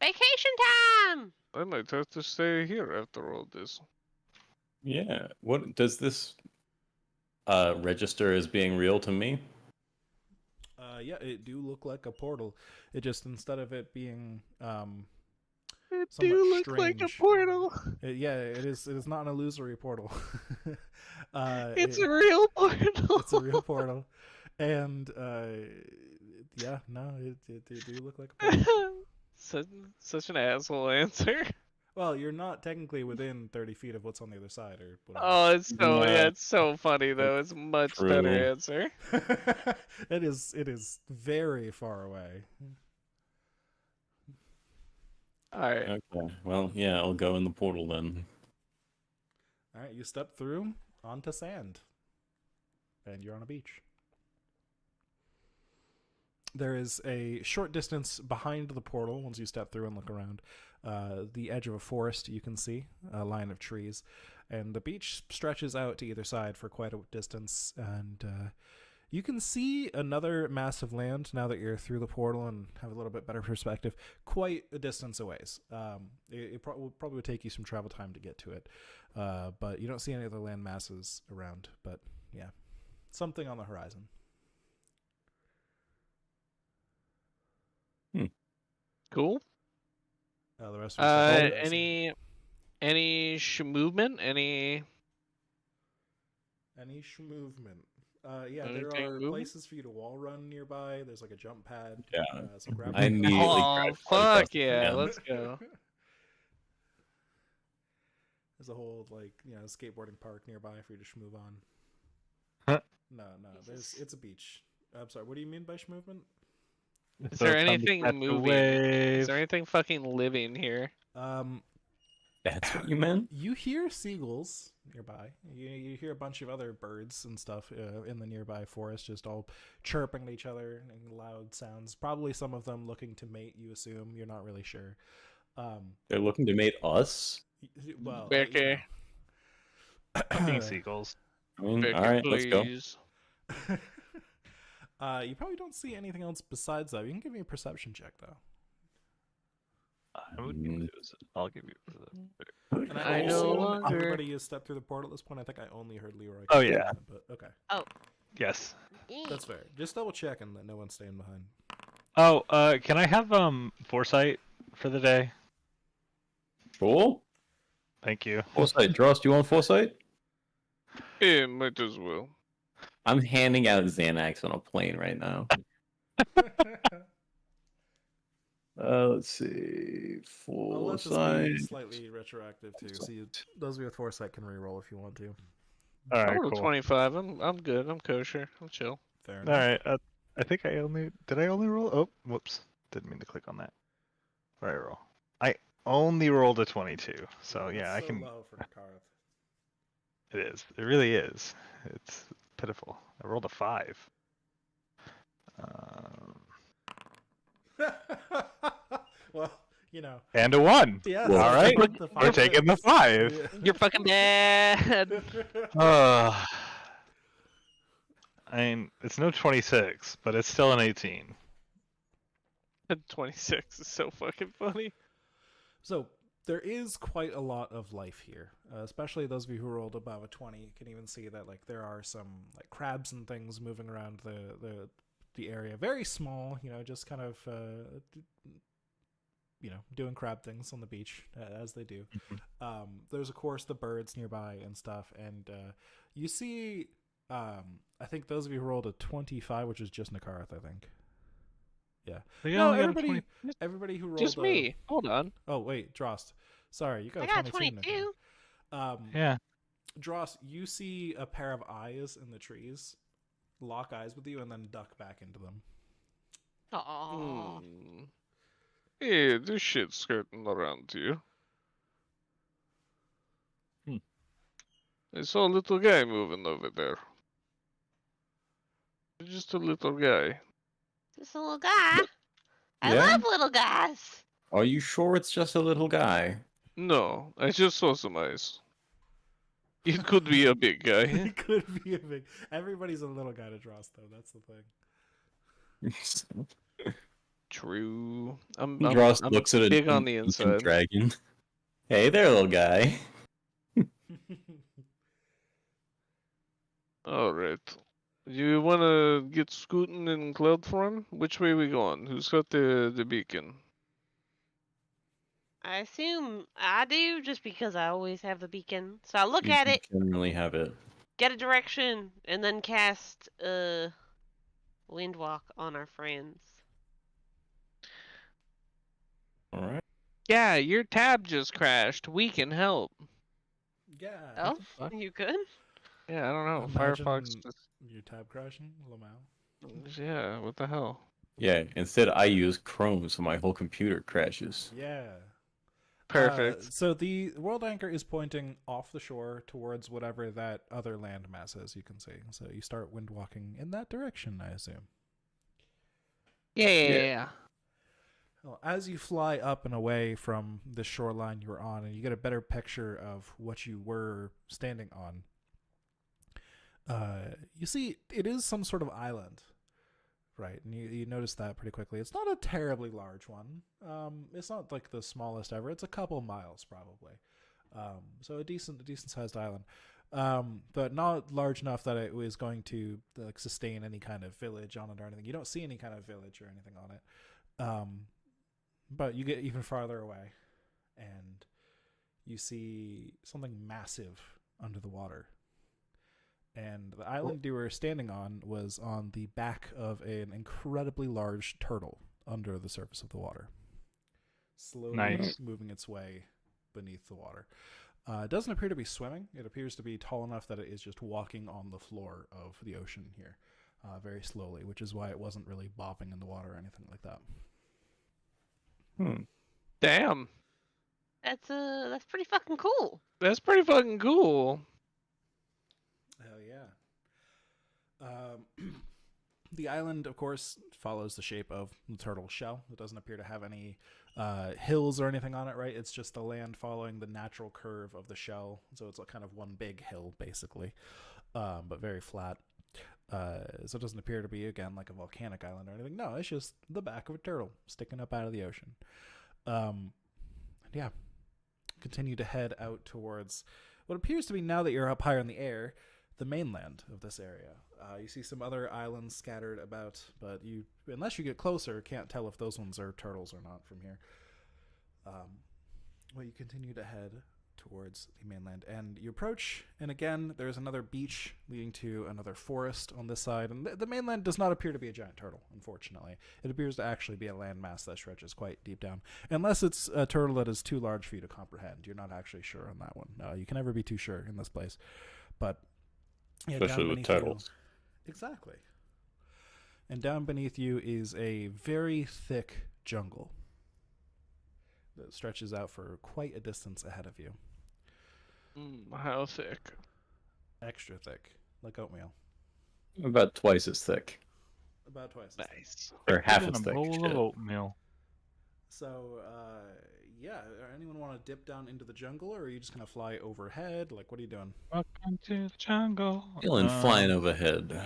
Vacation time! I might have to stay here after all this. Yeah. What does this register as being real to me? Yeah, it do look like a portal. It just, instead of it being It somewhat do look like a strange. portal. Yeah, it is. It is not an illusory portal. It's a real portal. It's a real portal, and yeah, no, it do look like a portal. Such an asshole answer. Well, you're not technically within 30 feet of what's on the other side, or whatever. Oh, it's so Yeah. it's so funny though. It's a much True. better answer. It is very far away. All right. Okay. Well, yeah, I'll go in the portal then. All right, you step through onto sand, and you're on a beach. There is a short distance behind the portal once you step through and look around. The edge of a forest you can see, a line of trees, and the beach stretches out to either side for quite a distance, and you can see another mass of land now that you're through the portal and have a little bit better perspective, quite a distance away. It will probably take you some travel time to get to it, but you don't see any other land masses around, but yeah, something on the horizon. Cool. The rest of us Any movement? Any movement? Yeah, there Anything are moving? places for you to wall run nearby. There's like a jump pad. Yeah. Some gravel. I immediately Oh tried to fuck cross the yeah, sand. let's go. There's a whole skateboarding park nearby for you to schmoove on. Huh? No, it's a beach. I'm sorry. What do you mean by schmovement? Is So there it's time to anything catch a moving? wave. Is there anything fucking living here? That's what you meant? You hear seagulls nearby. You hear a bunch of other birds and stuff in the nearby forest, just all chirping at each other in loud sounds. Probably some of them looking to mate. You assume. You're not really sure. They're looking to mate us? Well, Becky. Fucking seagulls. I mean, Becky, all right, let's go. please. You probably don't see anything else besides that. You can give me a perception check though. I would give you I'll give you And I no assume longer- everybody has stepped through the portal at this point. I think I only heard Leroy. Oh, yeah. But okay, Yes. that's fair. Just double checking that no one's staying behind. Oh, can I have foresight for the day? Cool. Thank you. Foresight. Dross, do you want foresight? Yeah, might as well. I'm handing out Xanax on a plane right now. Let's see. I'll let this be Foresight. slightly retroactive too. So those of you with foresight can reroll if you want to. All I right, rolled cool. 25. I'm good. I'm kosher. I'm chill. Fair All enough. right. I think I only roll. Oh, whoops! Didn't mean to click on that. What did I roll? I only rolled a 22. So yeah, That's I so can. low for Karth. It is. It really is. It's pitiful. I rolled a 5. Well, And a 1. yeah. Well, all right. The We're taking the 5. Yeah. You're fucking bad. I mean, it's no 26, but it's still an 18. 26 is so fucking funny. So there is quite a lot of life here, especially those of you who rolled above a 20. You can even see that there are some crabs and things moving around the area. Very small, just kind of doing crab things on the beach as they do. There's of course the birds nearby and stuff, and you see. I think those of you who rolled a 25, which is just Nakarth, I think. Yeah. They No, only got a everybody who rolled. Just me. Hold on. Oh wait, Drost. Sorry, you got I a got 22. 22. Yeah. Drost, you see a pair of eyes in the trees, lock eyes with you, and then duck back into them. Aww. Hmm. Yeah, this shit's skirting around you. I saw a little guy moving over there. Just a little guy. Just a little guy. I Yeah? love little guys. Are you sure it's just a little guy? No, I just saw some eyes. It could be a big guy. He could be a big. Everybody's a little guy to Dross, though. That's the thing. True. I'm Dross looks at big an on the ancient inside. dragon. Hey there, little guy. All right. You wanna get scooting in cloud form? Which way we going? Who's got the beacon? I assume I do, just because I always have the beacon. So I look You at it, generally have it. get a direction, and then cast Windwalk on our friends. All right. Yeah, your tab just crashed. We can help. Yeah. Oh, fuck? you good? Yeah, I don't know. Imagine Firefox just your tab crashing, Lamau. yeah, what the hell? Yeah, instead I use Chrome, so my whole computer crashes. Yeah. Perfect. So the world anchor is pointing off the shore towards whatever that other landmass is, you can see. So you start wind walking in that direction, I assume. Yeah. Well, as you fly up and away from the shoreline you were on, and you get a better picture of what you were standing on, you see it is some sort of island, right? And you notice that pretty quickly. It's not a terribly large one. It's not like the smallest ever. It's a couple miles probably. So a decent sized island, but not large enough that it was going to like sustain any kind of village on it or anything. You don't see any kind of village or anything on it. But you get even farther away, and you see something massive under the water. And the island you were standing on was on the back of an incredibly large turtle under the surface of the water, slowly Nice. moving its way beneath the water. It doesn't appear to be swimming. It appears to be tall enough that it is just walking on the floor of the ocean here, very slowly, which is why it wasn't really bobbing in the water or anything like that. Damn. That's pretty fucking cool. That's pretty fucking cool. Hell yeah. The island, of course, follows the shape of the turtle shell. It doesn't appear to have any hills or anything on it, right? It's just the land following the natural curve of the shell. So it's kind of one big hill, basically, but very flat. So it doesn't appear to be, again, like a volcanic island or anything. No, it's just the back of a turtle sticking up out of the ocean. Yeah. Continue to head out towards what appears to be, now that you're up higher in the air, the mainland of this area. You see some other islands scattered about, but you, unless you get closer, can't tell if those ones are turtles or not from here. Well, you continue to head towards the mainland, and you approach, and again, there's another beach leading to another forest on this side, and the mainland does not appear to be a giant turtle, unfortunately. It appears to actually be a landmass that stretches quite deep down, unless it's a turtle that is too large for you to comprehend. You're not actually sure on that one. You can never be too sure in this place, but yeah, Especially down with beneath you- turtles. Exactly. And down beneath you is a very thick jungle that stretches out for quite a distance ahead of you. How thick? Extra thick, like oatmeal. About twice as thick. About twice. as thick. Nice. Or half Even as a thick. bowl of shit. oatmeal. So, yeah, anyone want to dip down into the jungle, or are you just going to fly overhead? Like, what are you doing? Welcome to the jungle. Feeling flying overhead.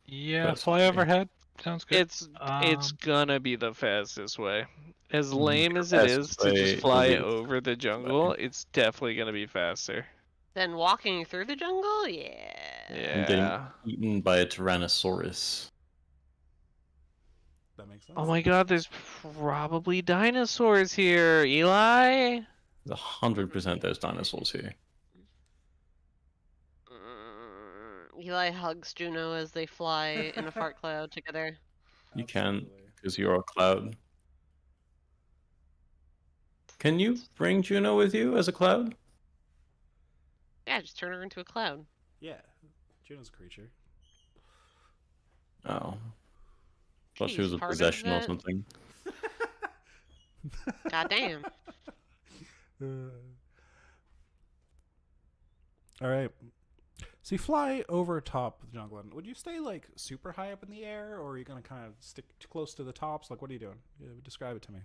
Yeah, That's fly okay. overhead. Sounds good. It's gonna be the fastest way. As lame as it Fastest is to way just will fly be the over the jungle, it's definitely gonna be faster. Then walking through the jungle, yeah. And getting Yeah. eaten by a Tyrannosaurus. That makes sense. Oh my god, there's probably dinosaurs here, Eli. There's 100% there's dinosaurs here. Eli hugs Juno as they fly in a fart cloud together. You can, Absolutely. because you're a cloud. Can you bring Juno with you as a cloud? Yeah, just turn her into a cloud. Yeah, Juno's a creature. Oh. Thought she He's was a part of possession or that. something. God damn. All right. So you fly over top of the jungle. And would you stay like super high up in the air, or are you gonna kind of stick close to the tops? Like, what are you doing? Describe it to me.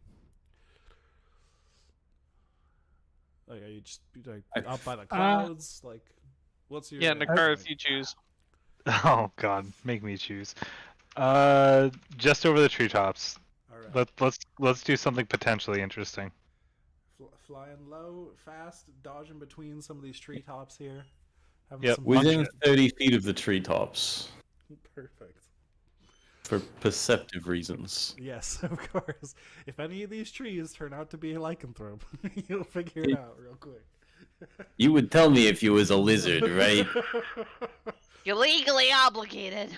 Like, are you just like up by the clouds? Like, what's your Yeah, Nakar, point? if you choose. Oh God, make me choose. Just over the treetops. All right. Let's do something potentially interesting. Flying low, fast, dodging between some of these treetops here. Having Yep. some Within fun. 30 feet of the treetops. Perfect. For perceptive reasons. Yes, of course. If any of these trees turn out to be a lycanthrope, you'll figure it out real quick. You would tell me if you was a lizard, right? You're legally obligated.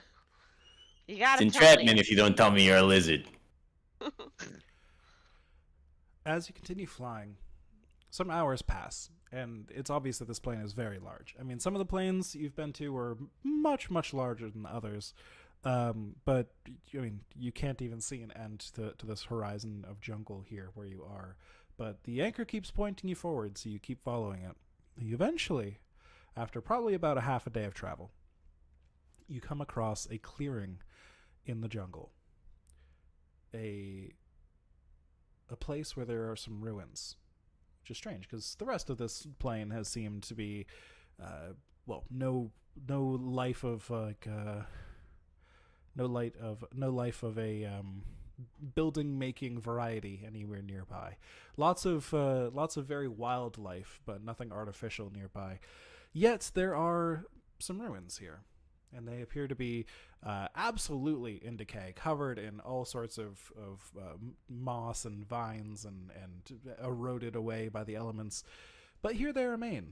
You It's gotta tell entrapment me. if you don't tell me you're a lizard. As you continue flying, some hours pass, and it's obvious that this plane is very large. I mean, some of the planes you've been to were much, much larger than others, but I mean, you can't even see an end to this horizon of jungle here where you are. But the anchor keeps pointing you forward, so you keep following it. You eventually, after probably about a half a day of travel, you come across a clearing in the jungle. A place where there are some ruins, which is strange because the rest of this plane has seemed to be, no life of no life of a building making variety anywhere nearby. Lots of very wild life, but nothing artificial nearby. Yet there are some ruins here, and they appear to be absolutely in decay, covered in all sorts of moss and vines and eroded away by the elements. But here they remain.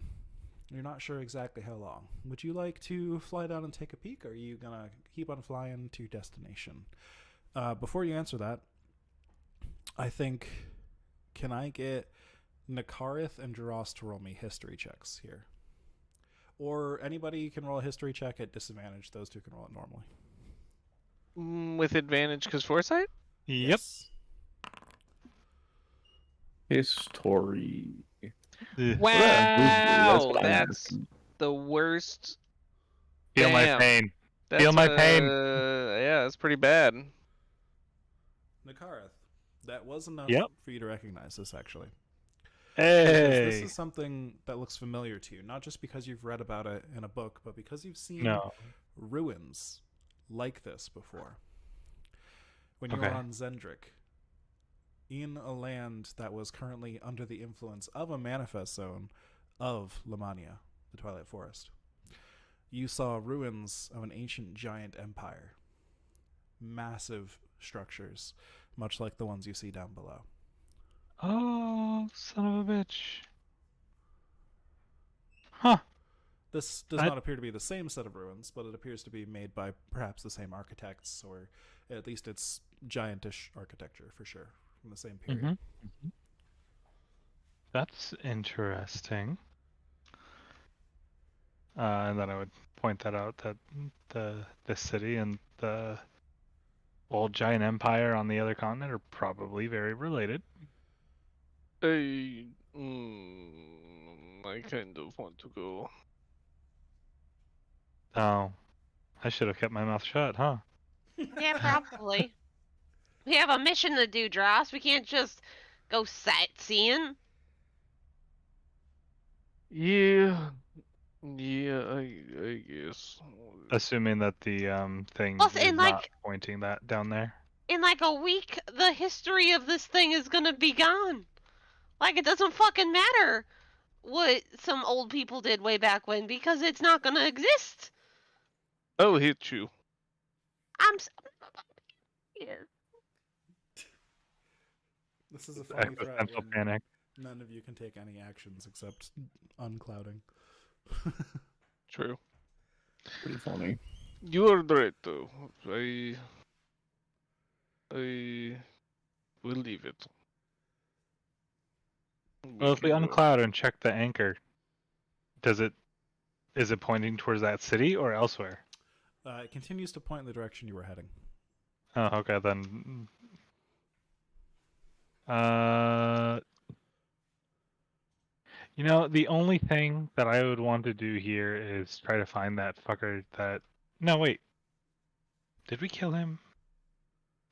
You're not sure exactly how long. Would you like to fly down and take a peek, or are you going to keep on flying to your destination? Before you answer that, I think, can I get Nakarith and Duras to roll me history checks here? Or anybody can roll a history check at disadvantage. Those two can roll it normally. With advantage because foresight? Yep. Yes. History. Wow, what I'm that's asking. the worst. Feel my Damn. pain. That's, Feel my pain. Yeah, that's pretty bad. Nakarith, that was enough Yep. for you to recognize this, actually. Because this Hey. is something that looks familiar to you, not just because you've read about it in a book, but because you've seen No. ruins like this before. When you were Okay. on Zendrik, in a land that was currently under the influence of a manifest zone of Lamania, the Twilight Forest, you saw ruins of an ancient giant empire. Massive structures, much like the ones you see down below. Oh, son of a bitch. Huh. This does I- not appear to be the same set of ruins, but it appears to be made by perhaps the same architects, or at least it's giantish architecture for sure, from the same period. Mhm. That's interesting. And then I would point that out that the city and the old giant empire on the other continent are probably very related. I kind of want to go. Oh, I should have kept my mouth shut, huh? Yeah, probably. We have a mission to do, Dross. We can't just go sightseeing. Yeah, I guess. Assuming that the thing Plus, is not pointing that down there. in like a week, the history of this thing is gonna be gone. Like, it doesn't fucking matter what some old people did way back when, because it's not gonna exist. I'll hit you. I'm. Yes. This is a funny threat Existential when panic. none of you can take any actions except unclouding. True. Pretty funny. You are right, though. I will leave it. Well, if we can go. uncloud and check the anchor, is it pointing towards that city or elsewhere? It continues to point in the direction you were heading. Oh, okay then. You know, the only thing that I would want to do here is try to find that fucker that... No, wait. Did we kill him?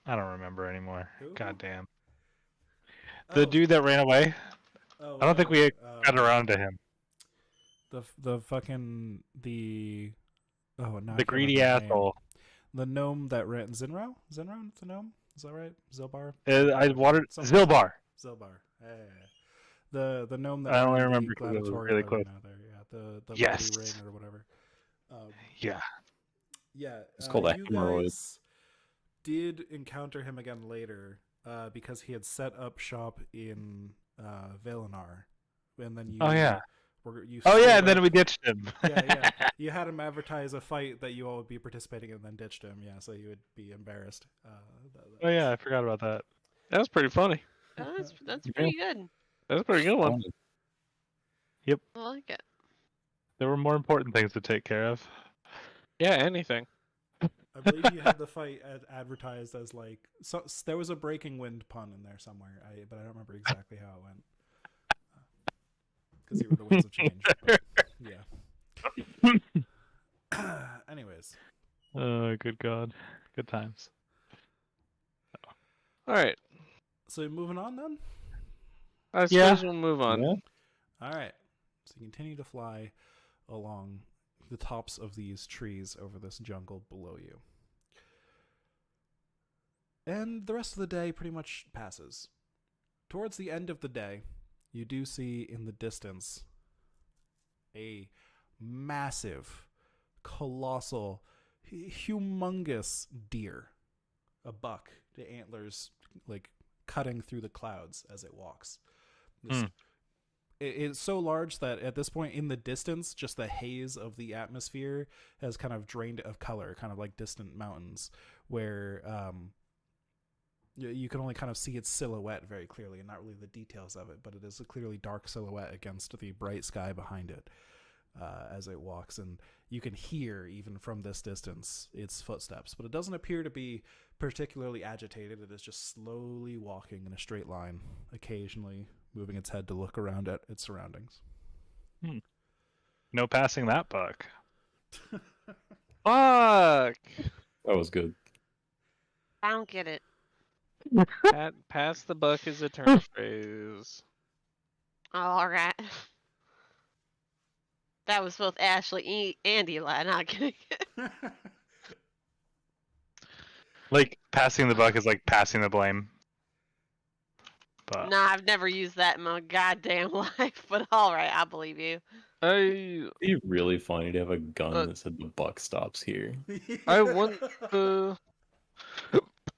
I don't remember anymore. Who? God damn. Oh, The dude that ran away? oh, I don't think we got um, around to him. the fucking the oh no, I The can't greedy remember his name. asshole. The gnome that ran Zinro? Zinro the gnome? Is that right? Zilbar? I watered... Something- Zilbar. Zilbar. Yeah. The gnome that I only ran the remember 'cause it was gladiatorial really close. arena there. Yeah, the Yes. bloody ring or whatever. Yeah. Yeah, It's called a you hemorrhoid. guys did encounter him again later because he had set up shop in Valenar, and then you. Oh, yeah. You Oh, yeah, stood and then up- we ditched him. yeah. You had him advertise a fight that you all would be participating in, and then ditched him. Yeah, so you would be embarrassed. Oh, yeah, I forgot about that. That was pretty funny. That's Yeah. pretty good. That was a pretty good one. I like it. There were more important things to take care of. Yeah, anything. I believe you had the fight advertised as like there was a breaking wind pun in there somewhere. But I don't remember exactly how it went. Because you were the winds of change. But, yeah. Anyways, Oh, good God. Good times. All right. so moving on then. I Yeah. suppose we'll move on. Yeah. All right. So you continue to fly along the tops of these trees over this jungle below you. And the rest of the day pretty much passes. Towards the end of the day, you do see in the distance a massive, colossal, humongous deer. A buck, the antlers like cutting through the clouds as it walks. This it's so large that at this point in the distance, just the haze of the atmosphere has kind of drained of color, kind of like distant mountains, where you can only kind of see its silhouette very clearly, and not really the details of it, but it is a clearly dark silhouette against the bright sky behind it as it walks, and you can hear, even from this distance, its footsteps, but it doesn't appear to be particularly agitated. It is just slowly walking in a straight line, occasionally moving its head to look around at its surroundings. No passing that buck. Fuck! That was good. I don't get it. Pass the buck is a turn phrase. All right. That was both Ashley and Eli. Not kidding. Like, passing the buck is like passing the blame. But Nah, I've never used that in my goddamn life. But all right, I believe you. I It'd be really funny to have a gun Uh, that said the buck stops here. I want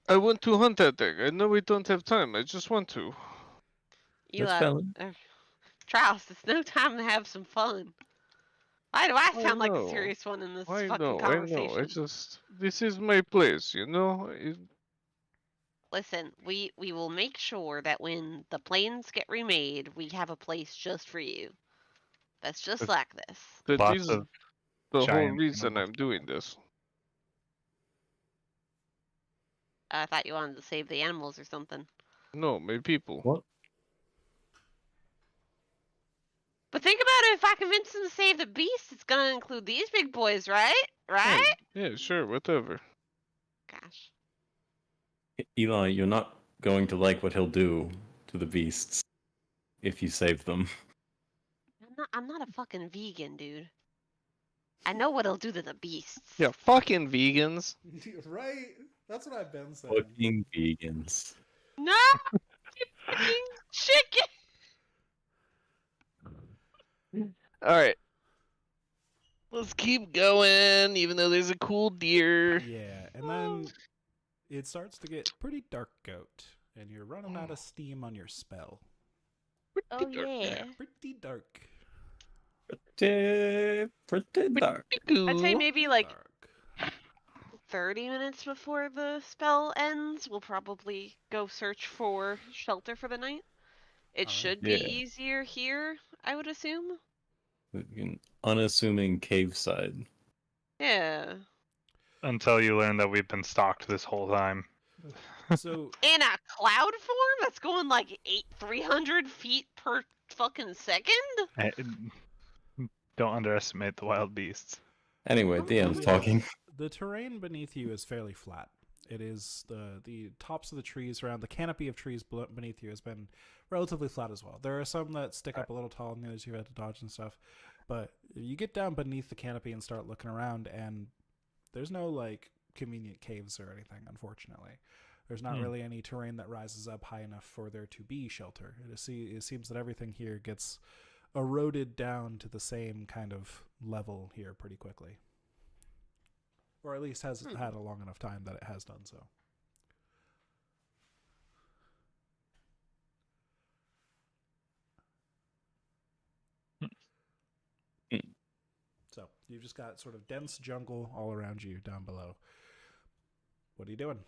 I want to hunt that thing. I know we don't have time. I just want to. That's Eli, valid. Charles, it's no time to have some fun. Why do I I sound like know. the serious one in this I fucking know. conversation? I just this is my place, you know. Listen, we will make sure that when the planes get remade, we have a place just for you. That's just With like this. That lots is of the whole giant reason animals. I'm doing this. I thought you wanted to save the animals or something. No, my people. What? But think about it, if I convince them to save the beast, it's gonna include these big boys, right? Right? Yeah, sure, whatever. Gosh. Eli, you're not going to like what he'll do to the beasts if you save them. I'm not a fucking vegan, dude. I know what it'll do to the beasts. Yeah, fucking vegans. Right? That's what I've been saying. Fucking vegans. No! You fucking chicken! All right. Let's keep going, even though there's a cool deer. Yeah, and then it starts to get pretty dark out, and you're running out of steam on your spell. Oh yeah. Pretty dark. Pretty dark. I'd say maybe like Dark. 30 minutes before the spell ends, we'll probably go search for shelter for the night. It Alright. should be Yeah. easier here, I would assume. An unassuming cave side. Yeah. until you learn that we've been stalked this whole time. So In a cloud form that's going like 300 feet per fucking second? Eh, Don't underestimate the wild beasts. Anyway, DM's The, talking. The terrain beneath you is fairly flat. It is the tops of the trees around the canopy of trees beneath you has been relatively flat as well. There are some that stick up a little tall and the others you've had to dodge and stuff. But you get down beneath the canopy and start looking around, and there's no like convenient caves or anything, unfortunately. There's not really any terrain that rises up high enough for there to be shelter. It seems that everything here gets eroded down to the same kind of level here pretty quickly. Or at least has had a long enough time that it has done so. So you've just got sort of dense jungle all around you down below. What are you doing?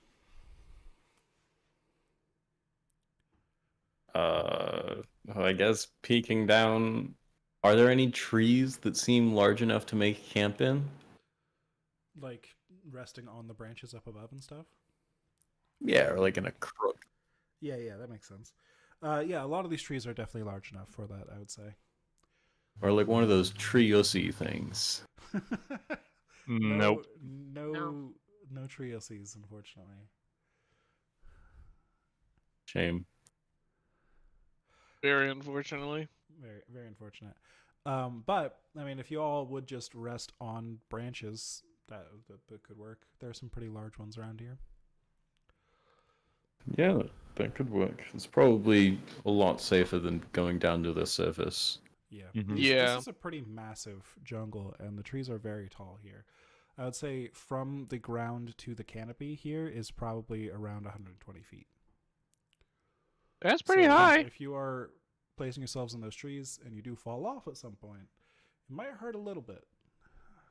I guess peeking down. Are there any trees that seem large enough to make camp in? Like resting on the branches up above and stuff? Yeah, or like in a crook. Yeah, that makes sense. Yeah, a lot of these trees are definitely large enough for that, I would say. Or like one of those tree-ussy things. Nope. No Triosis, unfortunately. Shame. Very unfortunately. Very, very unfortunate. But I mean, if you all would just rest on branches, that could work. There are some pretty large ones around here. Yeah, that could work. It's probably a lot safer than going down to the surface. Yeah. Mhm. Yeah. This is a pretty massive jungle, and the trees are very tall here. I would say from the ground to the canopy here is probably around 120 feet. That's pretty So, high. If you are placing yourselves in those trees and you do fall off at some point, it might hurt a little bit.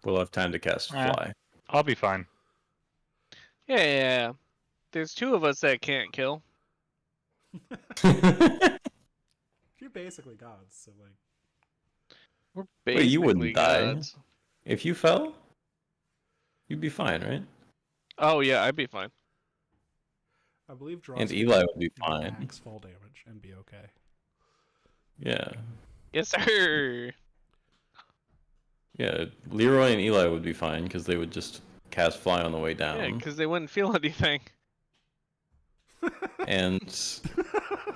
We'll have time to cast fly. I'll be fine. Yeah. There's two of us that can't kill. You're basically gods, so like. We're Wait, you wouldn't basically die. gods. If you fell, you'd be fine, right? Oh yeah, I'd be fine. I believe draw And Eli would be fine. max fall damage and be okay. Yeah. Yes, sir. Yeah, Leroy and Eli would be fine because they would just cast fly on the way Yeah, down. because they wouldn't feel anything. And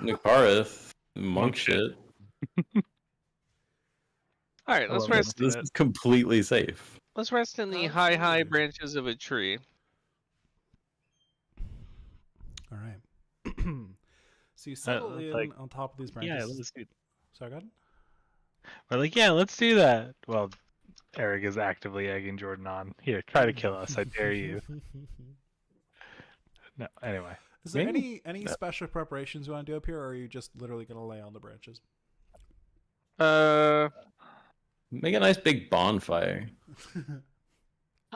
Nukarith, monk shit. All right, let's love rest. This is completely safe. Let's rest in the high Absolutely. branches of a tree. All right. So you settle in like- on top of these branches. Yeah, let's do. Sorry, go ahead. We're like, yeah, let's do that. Well, Eric is actively egging Jordan on. Here, try to kill us. I dare you. No, anyway. Is there Maybe- any No. special preparations you want to do up here, or are you just literally going to lay on the branches? Make a nice big bonfire.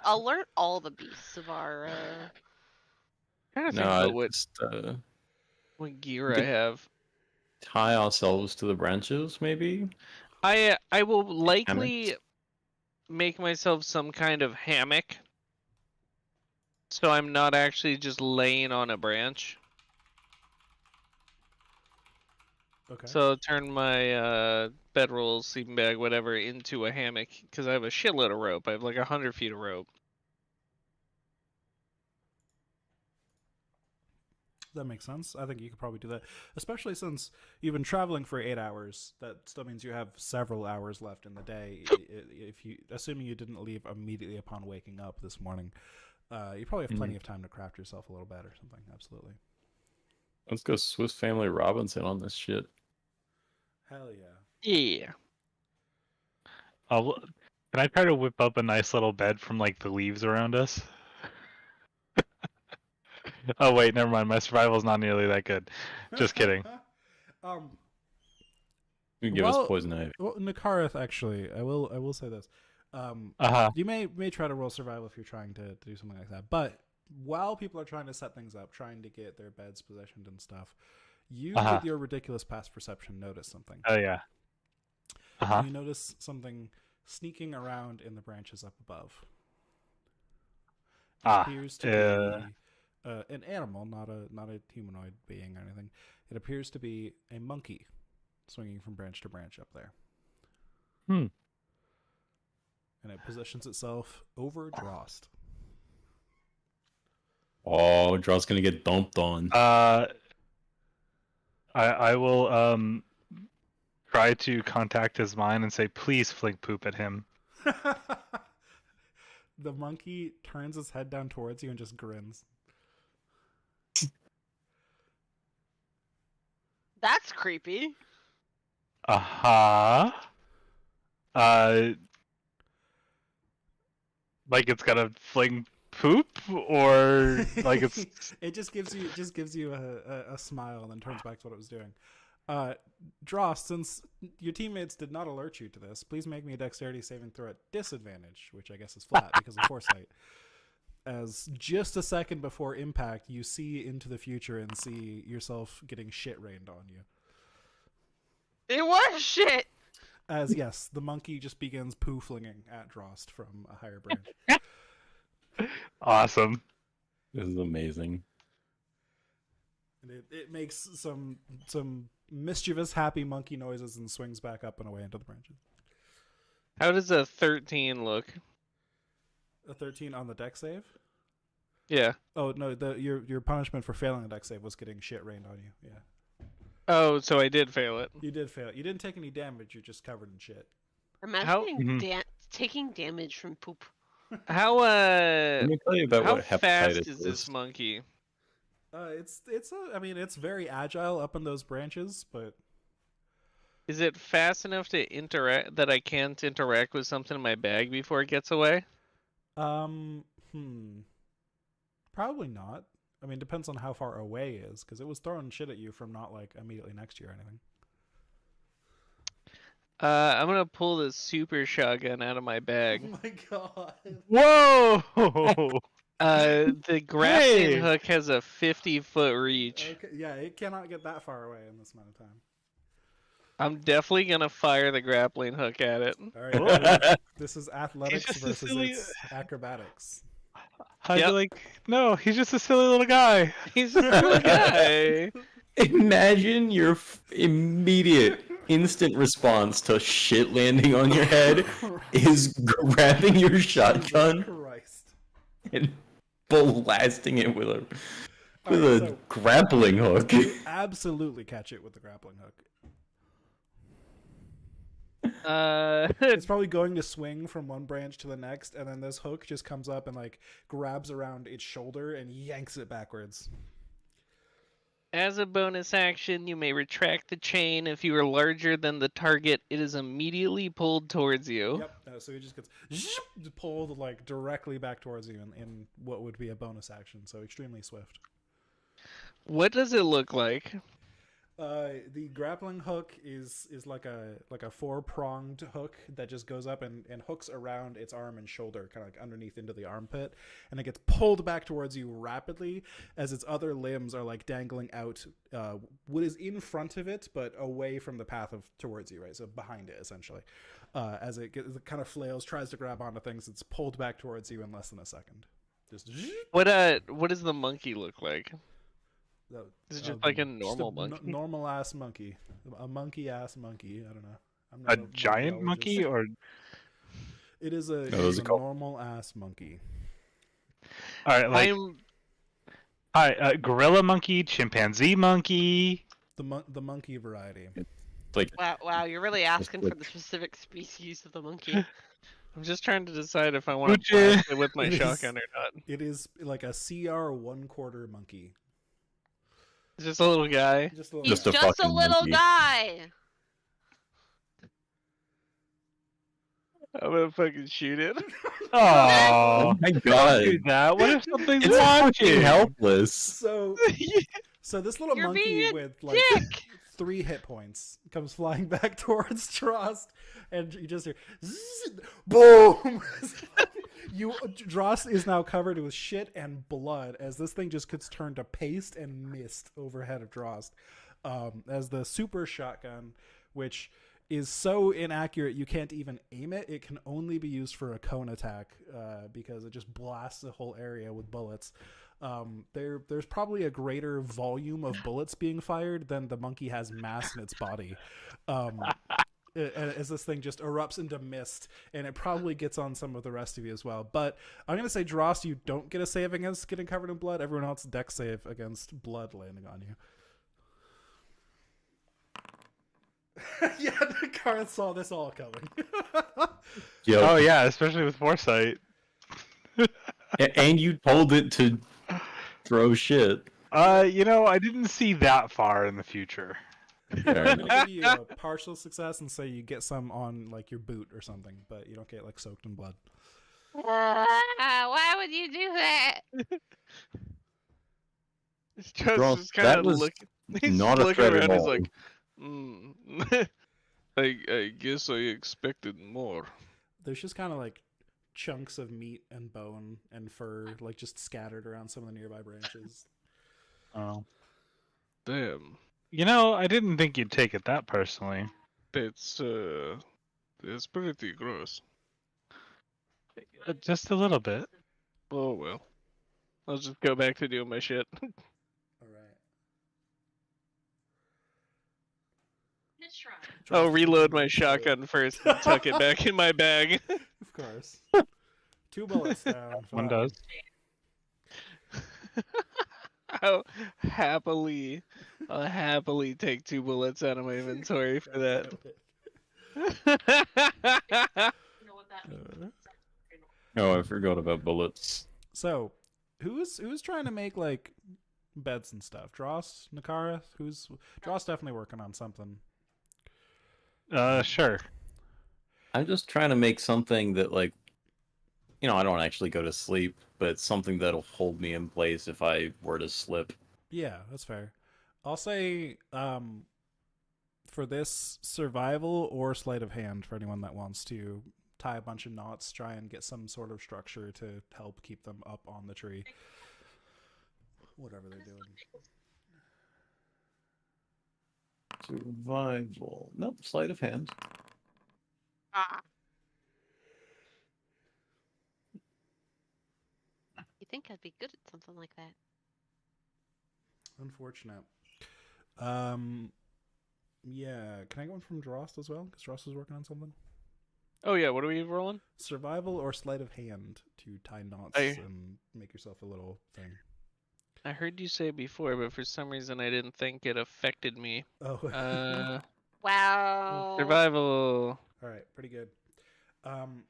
Alert all the beasts of our. Trying to think No, about what just gear I get- have. tie ourselves to the branches, maybe? I will likely make myself some kind of hammock, so I'm not actually just laying on a branch. Okay. So turn my bedroll, sleeping bag, whatever, into a hammock because I have a shitload of rope. I have like 100 feet of rope. That makes sense. I think you could probably do that, especially since you've been traveling for 8 hours. That still means you have several hours left in the day. If you, assuming you didn't leave immediately upon waking up this morning, you probably have plenty of time to craft yourself a little bed or something. Absolutely. Let's go Swiss Family Robinson on this shit. Hell yeah. Yeah. Can I try to whip up a nice little bed from like the leaves around us? Oh wait, never mind. My survival's not nearly that good. Just kidding. You can give Well- us poison ivy. Well, Nakareth, actually, I will say this. You may try to roll survival if you're trying to do something like that. But while people are trying to set things up, trying to get their beds positioned and stuff, you with your ridiculous past perception notice something. Oh yeah. You notice something sneaking around in the branches up above. It appears to be an animal, not a humanoid being or anything. It appears to be a monkey swinging from branch to branch up there. Hmm. And it positions itself over Drost. Oh, Draw's gonna get dumped on. I will try to contact his mind and say, please fling poop at him. The monkey turns its head down towards you and just grins. That's creepy. Uh-huh. Like it's gonna fling poop, or like it's it just gives you a smile and then turns back to what it was doing. Dross, since your teammates did not alert you to this, please make me a dexterity saving throw at disadvantage, which I guess is flat because of foresight. As just a second before impact, you see into the future and see yourself getting shit rained on you. It was shit. As yes, the monkey just begins poo flinging at Drost from a higher branch. awesome. This is amazing. And it makes some mischievous, happy monkey noises and swings back up and away into the branches. How does a 13 look? A 13 on the deck save? Yeah. Oh no, your punishment for failing the deck save was getting shit rained on you. Yeah. Oh, so I did fail it. You did fail. You didn't take any damage, you're just covered in shit. Imagine taking damage from poop. How Let me tell you about how what fast hepatitis is this monkey? It's very agile up in those branches, but Is it fast enough to interact that I can't interact with something in my bag before it gets away? probably not. I mean, depends on how far away is, because it was throwing shit at you from not like immediately next to you or anything. I'm gonna pull the super shotgun out of my bag. Oh my god! Whoa! The grappling Hey! hook has a 50-foot reach. Okay, yeah, it cannot get that far away in this amount of time. I'm definitely gonna fire the grappling hook at it. All right, this is athletics just a versus silly- its acrobatics. I'd be Yep. like, no, he's just a silly little guy. He's a little guy. Imagine your immediate, instant response to shit landing on your head is grabbing your shotgun Christ. and blasting it with a Alright, so grappling hook. you absolutely catch it with the grappling hook. It's probably going to swing from one branch to the next, and then this hook just comes up and like grabs around its shoulder and yanks it backwards. As a bonus action, you may retract the chain. If you are larger than the target, it is immediately pulled towards you. Yep. So it just gets pulled like directly back towards you in what would be a bonus action. So extremely swift. What does it look like? The grappling hook is like a 4-pronged hook that just goes up and hooks around its arm and shoulder, kind of like underneath into the armpit, and it gets pulled back towards you rapidly as its other limbs are like dangling out what is in front of it but away from the path of towards you, right? So behind it essentially. As it kind of flails, tries to grab onto things, it's pulled back towards you in less than a second. Just What does the monkey look like? Is it just like a normal monkey? Normal ass monkey. A monkey ass monkey. I don't know. I'm A not giant monkey, or It is a, those are called- normal ass monkey. all right, like I'm all right, gorilla monkey, chimpanzee monkey. The monkey variety. Like Wow, you're really asking for the specific species of the monkey. I'm just trying to decide if I want to Gucci. blast it with my It is- shotgun or not. It is like a CR 1/4 monkey. It's just a little guy. Just a little He's Just a guy. just a fucking little monkey. guy. I'm gonna fucking shoot it. Oh, my don't god, do that. What if something's it's fucking watching? helpless. So this little You're monkey being a with like dick. 3 hit points comes flying back towards Drost, and you just hear zzz, boom. Drost is now covered with shit and blood as this thing just gets turned to paste and mist overhead of Drost. As the super shotgun, which is so inaccurate you can't even aim it. It can only be used for a cone attack because it just blasts the whole area with bullets. There's probably a greater volume of bullets being fired than the monkey has mass in its body. As this thing just erupts into mist, and it probably gets on some of the rest of you as well. But I'm going to say, Dross, you don't get a save against getting covered in blood. Everyone else dex save against blood landing on you. Yeah, the car saw this all coming. Yep. Oh yeah, especially with foresight. And you told it to throw shit. You know, I didn't see that far in the future. Fair I'm enough. gonna give you a partial success and say you get some on like your boot or something, but you don't get like soaked in blood. Why would you do that? Just Ross, kind that of was look. He's not just a looking threat at around. He's all. like, I guess I expected more. There's just kind of like chunks of meat and bone and fur like just scattered around some of the nearby branches. Oh. Damn, You know, I didn't think you'd take it that personally. that's pretty gross. Just a little bit. Oh well, I'll just go back to doing my shit. All right. Let's try. I'll reload my shotgun first and tuck it back in my bag. Of course. 2 bullets down. One Fine. does. I'll happily take 2 bullets out of my inventory for that. You know what that means? Oh, I forgot about bullets. So, who's trying to make like beds and stuff? Dross, Nakara? Dross definitely working on something. Sure. I'm just trying to make something that, like, I don't actually go to sleep, but it's something that'll hold me in place if I were to slip. Yeah, that's fair. I'll say for this, survival or sleight of hand for anyone that wants to tie a bunch of knots, try and get some sort of structure to help keep them up on the tree. Whatever they're doing. Survival. Nope, sleight of hand. Ah. You think I'd be good at something like that? Unfortunate. Yeah, can I go in from Drost as well? Because Drost is working on something. Oh yeah, what are we rolling? Survival or sleight of hand to tie knots I- and make yourself a little thing. I heard you say before, but for some reason I didn't think it affected me. Oh. Wow. Survival. All right, pretty good.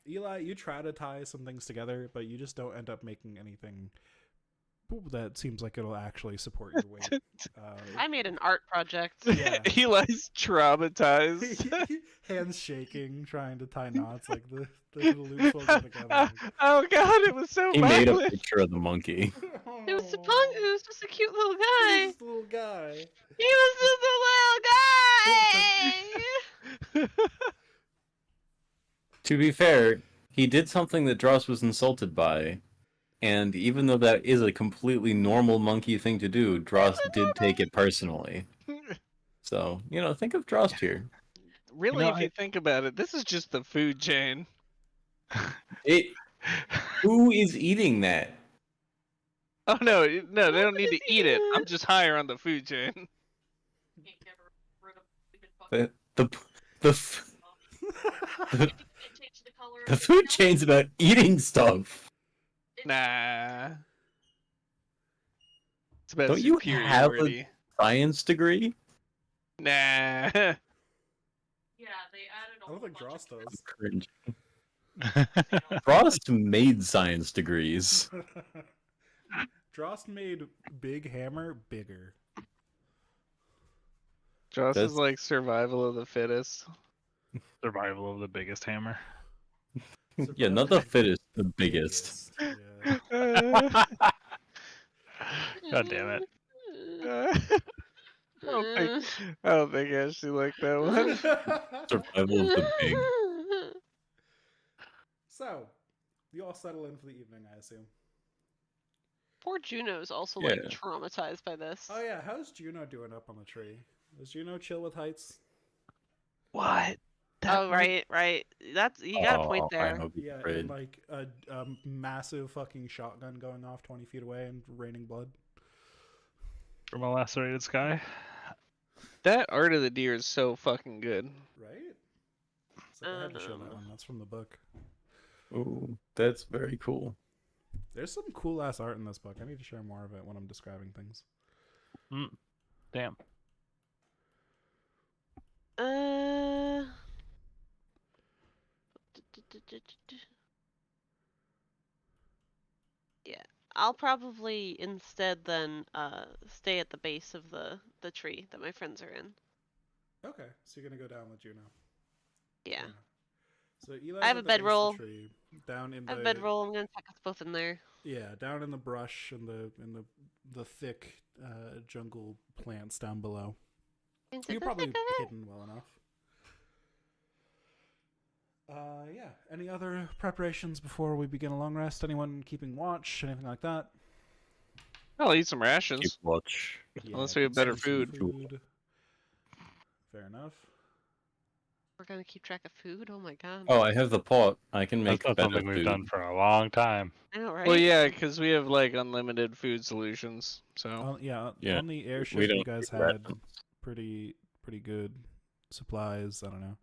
Eli, you try to tie some things together, but you just don't end up making anything that seems like it'll actually support your weight. I made an art project. Yeah. Eli's traumatized. Hands shaking, trying to tie knots, like the loops will get together. Oh god, it was so He made a violent. picture of the monkey. It was it was just a cute little guy. This little guy. He was just a little guy. To be fair, he did something that Dross was insulted by. And even though that is a completely normal monkey thing to do, Dross did take it personally. So, think of Dross here. Really, You know, if you think about it, this is just the food chain. Who is eating that? Oh no, no, they don't need to eat it. I'm just higher on the food chain. Can't get rid of stupid fucking- The It changed the color the of food the chain's about eating stuff. Nah. It's about Don't you have a- superiority. Science degree? Nah. Yeah, they added a I don't whole think bunch Dross of does. Cringe. stuff. Frost made science degrees. Drost made Big Hammer bigger. Joss is That's- like survival of the fittest. Survival of the biggest hammer. Yeah, not the fittest, the biggest. Yeah. God damn it. I don't think I actually like that one. Survival of the big. So, you all settle in for the evening, I assume. Poor Juno's also Yeah. like traumatized by this. Oh yeah, how's Juno doing up on the tree? Is Juno chill with heights? What? Oh, right. That's you got a point I there. hope he's Yeah, afraid. and like a massive fucking shotgun going off 20 feet away and raining blood. From a lacerated sky. That art of the deer is so fucking good. Right? It's like I had to show that one. That's from the book. Ooh, that's very cool. There's some cool ass art in this book. I need to share more of it when I'm describing things. Damn. Yeah, I'll probably instead then stay at the base of the tree that my friends are in. Okay, so you're gonna go down with Juno. Yeah. So Eli's I have at a the base of the bedroll. tree, down in I have a the bedroll. I'm gonna check us both in there. yeah, down in the brush and the thick jungle plants down below. Into You're the probably thick of it. hidden well enough. Yeah. Any other preparations before we begin a long rest? Anyone keeping watch? Anything like that? I'll eat some Keep rations. watch. Unless we have better consume some food. Fair enough. We're gonna keep track of food. Oh my god. Oh, I have the pot. I can make That's not better something we've food. done for a long time. I know, right? Well, yeah, because we have like unlimited food solutions. So Yeah, Yeah, on the we airship, don't you guys need had rations. pretty good supplies. I don't know.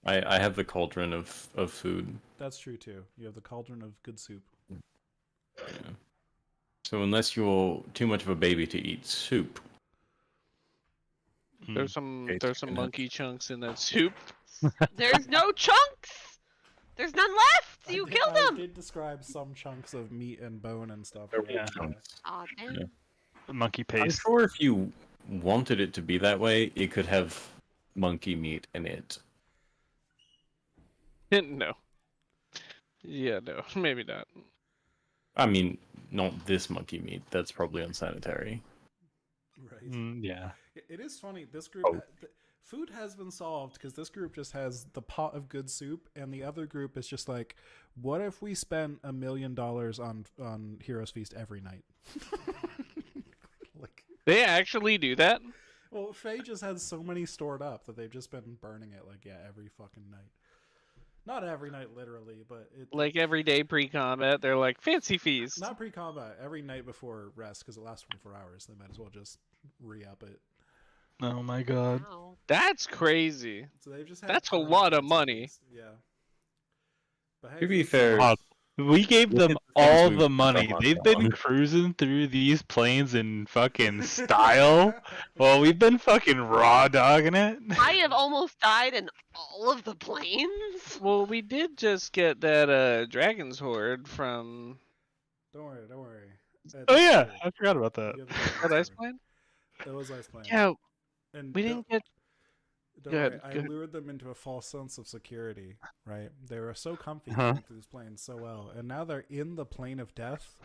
I have the cauldron of food. That's true too. You have the cauldron of good soup. Yeah. So unless you're too much of a baby to eat soup, there's some Okay, there's some chicken monkey chunks in that soup. There's no chunks. There's none left. You killed I them. did describe some chunks of meat and bone and stuff. there were Yeah. chunks. Aw, damn. Yeah. Monkey I'm paste. sure if you wanted it to be that way, it could have monkey meat in it. No. Yeah, no, maybe not. I mean, not this monkey meat. That's probably unsanitary. Right. Yeah. It is funny. This group, Oh. food has been solved because this group just has the pot of good soup, and the other group is just like, what if we spent $1 million on Heroes Feast every night? Like, They actually do that? well, Faye just has so many stored up that they've just been burning it like every fucking night. Not every night, literally, but Like every day pre-combat, they're like fancy feast. not pre-combat. Every night before rest because it lasts 24 hours. They might as well just re-up it. Oh my god. Wow. That's crazy. So they've just had That's a permanent lot of fancy money. feast. Yeah. But hey, To be food's fair, Oh, we gave Look them at the things all we've the done money. on They've been Dawn. cruising through these plains in fucking style. Well, we've been fucking raw dogging it. I have almost died in all of the planes. Well, we did just get that dragon's horde from Don't worry. Oh yeah, I forgot about that. that ice plane. That was Ice Plan. Yeah, and we didn't get. Don't Good, worry, I good. lured them into a false sense of security, right? They were so comfy Uh-huh. going through these planes so well, and now they're in the plane of death,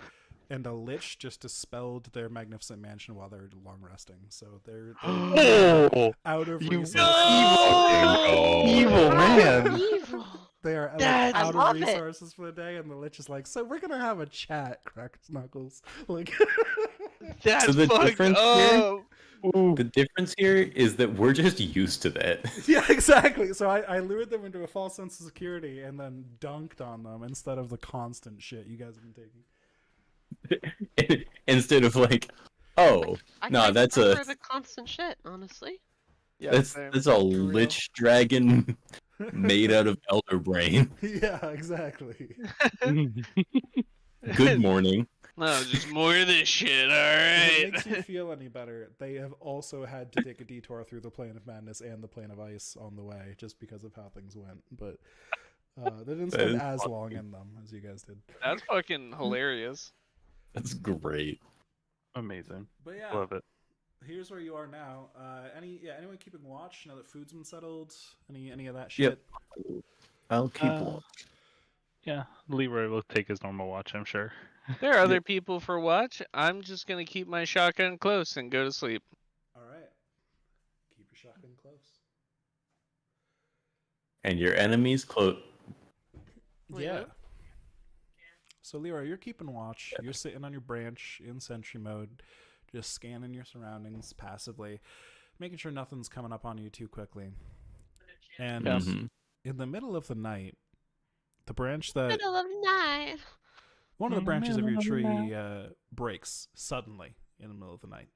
and a lich just dispelled their magnificent mansion while they're long resting. So they're Oh, out of you resources. Oh. evil man. Evil. They are like, That's- out I love of it. resources for the day, and the lich is like, "So we're gonna have a chat, Crackers Knuckles." Like, That's So the fucked difference here- up. The difference here is that we're just used to that. yeah, exactly. So I lured them into a false sense of security, and then dunked on them instead of the constant shit you guys have been taking. Instead of like, oh, I no, kinda that's prefer a the constant shit, honestly. Yeah, that's same. a lich dragon made out of elder brain. Yeah, exactly. Good morning. No, just more of this shit. All If it makes you right. feel any better, they have also had to take a detour through the plane of madness and the plane of ice on the way, just because of how things went. But they didn't That spend is as funny. long in them as you guys did. That's fucking hilarious. That's great. Amazing. But yeah, Love it. here's where you are now. Anyone keeping watch now that food's been settled? Any of that shit? Yep. I'll keep Uh, watch. Yeah, Leroy will take his normal watch, I'm sure. There are other people for watch. I'm just gonna keep my shotgun close and go to sleep. All right. Keep your shotgun close. And your enemies close. Wait, Yeah. what? So Leroy, you're keeping watch. You're sitting on your branch in sentry mode, just scanning your surroundings passively, making sure nothing's coming up on you too quickly. And Yeah. Mhm. in the middle of the night, the branch that Middle of night. one of the branches of your Middle of the tree breaks suddenly in the middle of the night.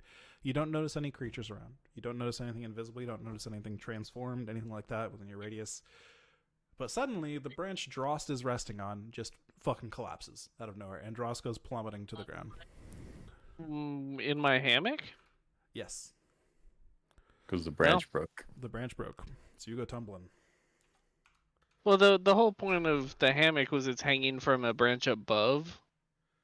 You don't notice any creatures around. You don't notice anything invisible. You don't notice anything transformed, anything like that within your radius. But suddenly, the branch Drost is resting on just fucking collapses out of nowhere, and Drost goes plummeting to the ground. In my hammock? Yes, Because the branch broke. the branch broke, so you go tumbling. Well, the whole point of the hammock was it's hanging from a branch above.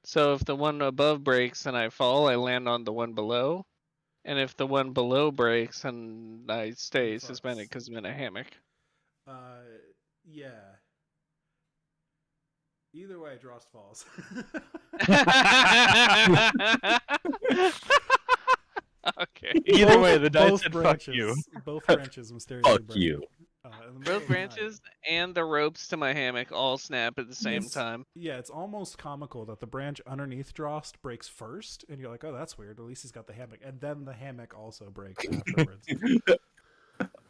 So if the one above breaks and I fall, I land on the one below. And if the one below breaks and I stay suspended because I'm in a hammock. Yeah. Either way, Drost falls. Okay. Either way, the dice said fuck branches, you. Both branches mysteriously Fuck break. you. In the middle Both of the night. branches and the ropes to my hammock all snap at the same time. Yeah, it's almost comical that the branch underneath Drost breaks first, and you're like, oh, that's weird. At least he's got the hammock. And then the hammock also breaks afterwards.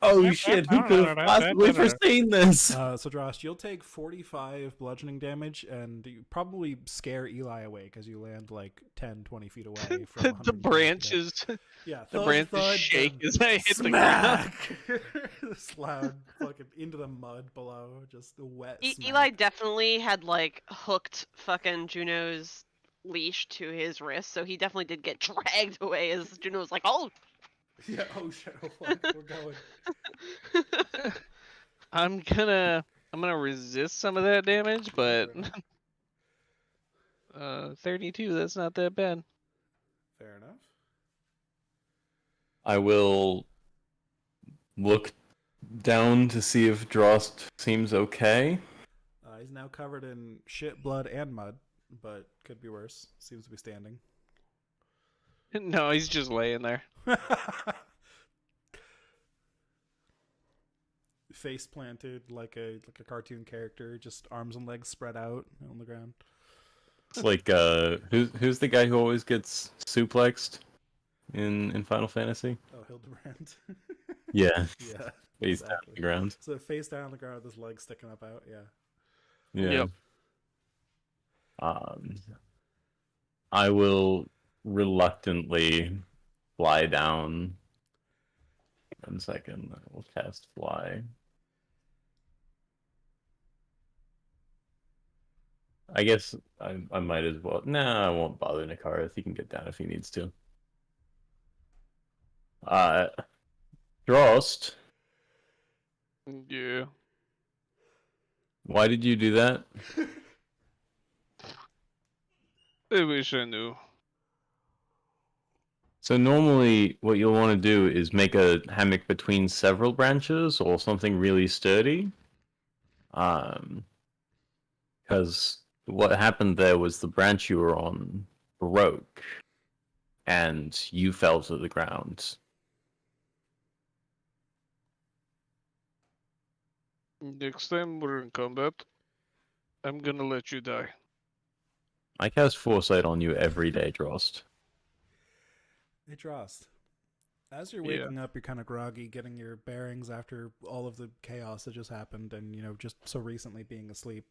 Oh shit, who could have possibly foreseen this? So, Drost, you'll take 45 bludgeoning damage, and you probably scare Eli away because you land like 10, 20 feet away from The 100 branches, Yeah, the thud, branches thud, shake thud, as I hit the ground. smack! This loud fucking into the mud below, just the wet smack. Eli definitely had like hooked fucking Juno's leash to his wrist, so he definitely did get dragged away as Juno was like, "Oh." Yeah, oh shit, oh fuck, we're going. I'm gonna resist some of that damage, but 32, that's not that bad. Fair enough. I will look down to see if Drost seems okay. He's now covered in shit, blood, and mud, but could be worse. Seems to be standing. No, he's just laying there. Face planted like a cartoon character, just arms and legs spread out on the ground. It's like who's the guy who always gets suplexed in Final Fantasy? Oh, Hildebrand. Yeah. Yeah. Face down on the ground. So face down on the ground with his legs sticking up out, yeah. Yeah. I will reluctantly fly down. 1 second. I will cast fly. I guess I might as well. Nah, I won't bother Nikarith. He can get down if he needs to. Drost, Yeah. why did you do that? I wish I knew. So normally what you'll want to do is make a hammock between several branches or something really sturdy. Because what happened there was the branch you were on broke and you fell to the ground. Next time we're in combat, I'm gonna let you die. I cast Foresight on you every day, Drost. Hey, Drost. As you're Yeah. waking up, you're kind of groggy, getting your bearings after all of the chaos that just happened, and just so recently being asleep.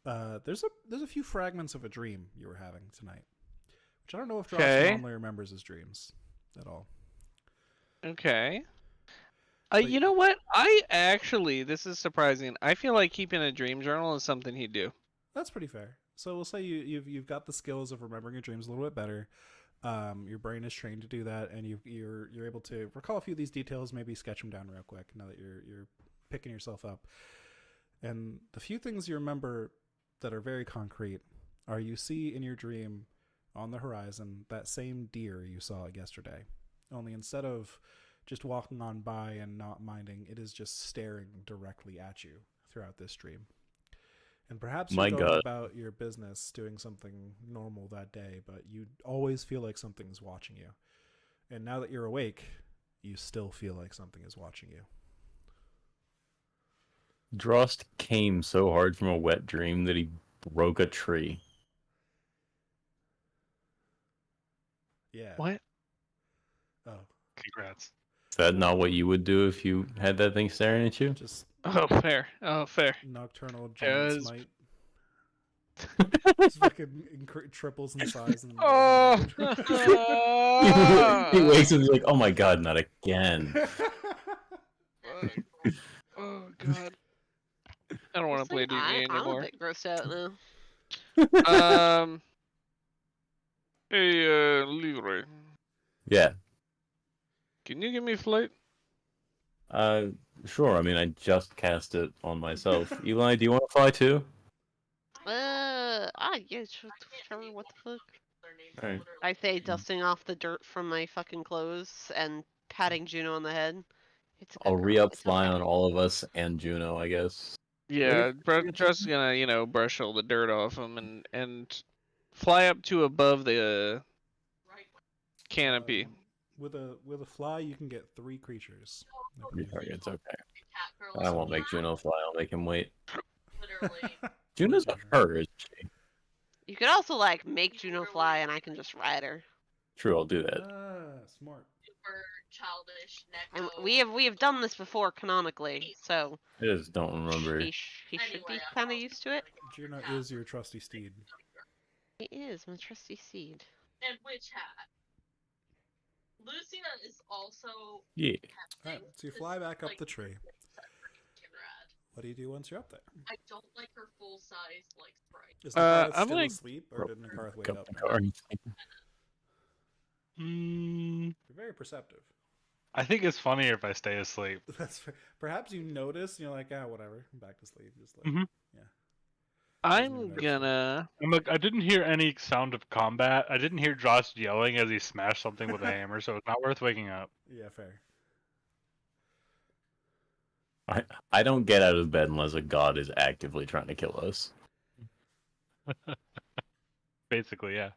There's a few fragments of a dream you were having tonight, which I don't know if Drost Okay. normally remembers his dreams at all. Okay. But- You know what? This is surprising. I feel like keeping a dream journal is something he'd do. That's pretty fair. So we'll say you've got the skills of remembering your dreams a little bit better. Your brain is trained to do that, and you're able to recall a few of these details. Maybe sketch them down real quick now that you're picking yourself up. And the few things you remember that are very concrete are you see in your dream on the horizon that same deer you saw yesterday. Only instead of just walking on by and not minding, it is just staring directly at you throughout this dream. And perhaps you're going about your business doing something normal that day, but you always feel like something's watching you. And now that you're awake, you still feel like something is watching you. Drost came so hard from a wet dream that he broke a tree. Yeah. What? Oh. Congrats. Is that not what you would do if you had that thing staring at you? Just Oh, fair. Oh, fair. nocturnal giant Yes. smite. Just fucking triples in size and Oh. He wakes up and he's like, "Oh my god, not again!" Oh god. I don't want to play D&D I'm a anymore. bit grossed out now. Hey, Leroy, Yeah. can you give me flight? Sure. I mean, I just cast it on myself. Eli, do you want to fly too? Yeah, sure, what the fuck? Alright. I say, dusting off the dirt from my fucking clothes and patting Juno on the head. It's a good I'll girl. re-up It's fly okay. on all of us and Juno, I guess. Yeah, Trust's gonna, brush all the dirt off him and fly up to above the canopy. With a fly, you can get 3 creatures. It's okay. I won't make Juno fly. I'll make him wait. Literally. Juno's a her, isn't she? You could also like make Juno fly, and I can just ride her. True, I'll do that. Smart. Super childish. And Necko. we have done this before canonically, so I just don't remember. he should be kind of used to it. Juno is your trusty steed. He is my trusty seed. And witch hat. Lucia is also. Yeah. Alright, so you fly back up the tree. What do you do once you're up there? I don't like her full size like sprite. Is Nakarth I'm still like- asleep, or did Nakarth wake Go up? in now? the car. You're very perceptive. I think it's funnier if I stay asleep. That's fair. Perhaps you notice, and you're like, whatever, I'm back to sleep. Just like, Mhm. I'm gonna. I'm like, I didn't hear any sound of combat. I didn't hear Josh yelling as he smashed something with a hammer, so it's not worth waking up. yeah, fair. I don't get out of bed unless a god is actively trying to kill us. Basically, yeah.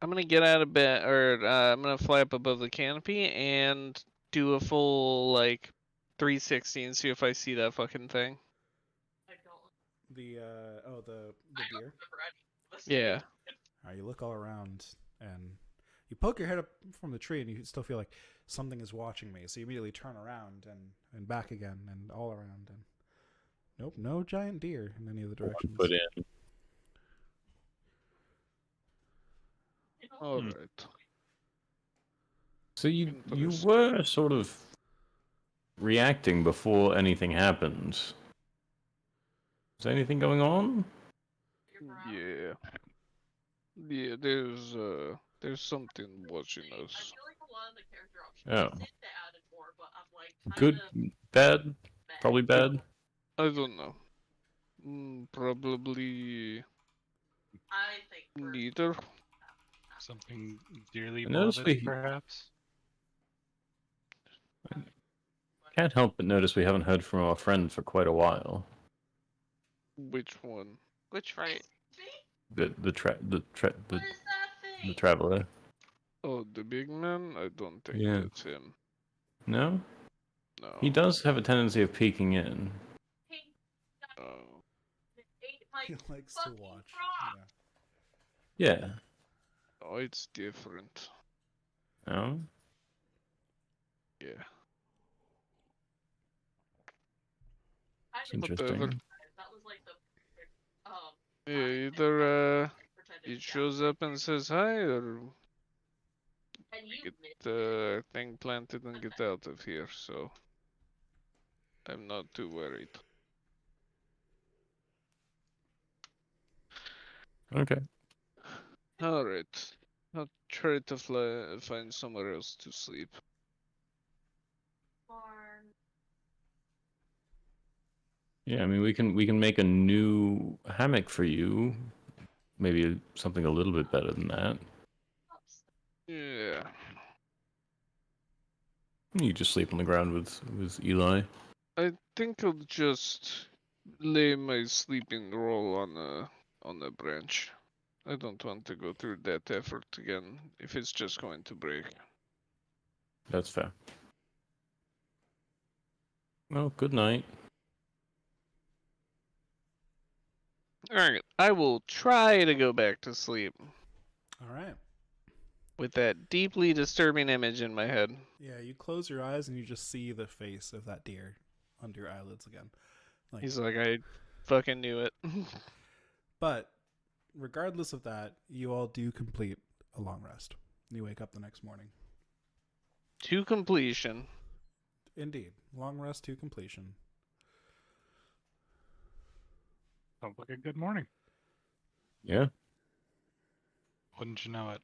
I'm gonna get out of bed, or I'm gonna fly up above the canopy and do a full 360 and see if I see that fucking thing. I don't. The the I don't deer. remember any of this. Yeah. You look all around, and you poke your head up from the tree, and you still feel like something is watching me. So you immediately turn around and back again, and all around, and nope, no giant deer in any of the directions. Put in. All right. So you Can you post. were sort of reacting before anything happened. Is there anything going on? Yeah. Yeah. There's something watching I us. feel like a lot of the character options. Oh. I think they added more, but I'm like. Good, bad, meh. probably bad. I don't know. Probably I think. neither. Something dearly I noticed beloved, we- perhaps. Can't help but notice we haven't heard from our friend for quite a while. Which one? Which right? The What is that the thing? traveler. Oh, the big man? I don't think Yeah. that's him. No, No. he does have a tendency of peeking in. He Oh. ate my He likes to fucking watch. frog. Yeah. Yeah. Oh, it's different. Oh. Yeah. I It's didn't interesting. Whatever. That was like the. Yeah, either it shows up and says hi, or And you get missed the thing planted and get out of here. So I'm not too worried. Okay. All right. I'll try to find somewhere else to sleep. barn. Yeah, I mean we can make a new hammock for you. Maybe something a little bit better than that. Yeah. You just sleep on the ground with Eli. I think I'll just lay my sleeping roll on a branch. I don't want to go through that effort again if it's just going to break. That's fair. Well, good night. Alright, I will try to go back to sleep. All right. with that deeply disturbing image in my head. Yeah, you close your eyes and you just see the face of that deer under your eyelids again. Like, He's like, I fucking knew it. but regardless of that, you all do complete a long rest. You wake up the next morning. To completion. Indeed, long rest to completion. Sounds like a good morning. Yeah. Wouldn't you know it?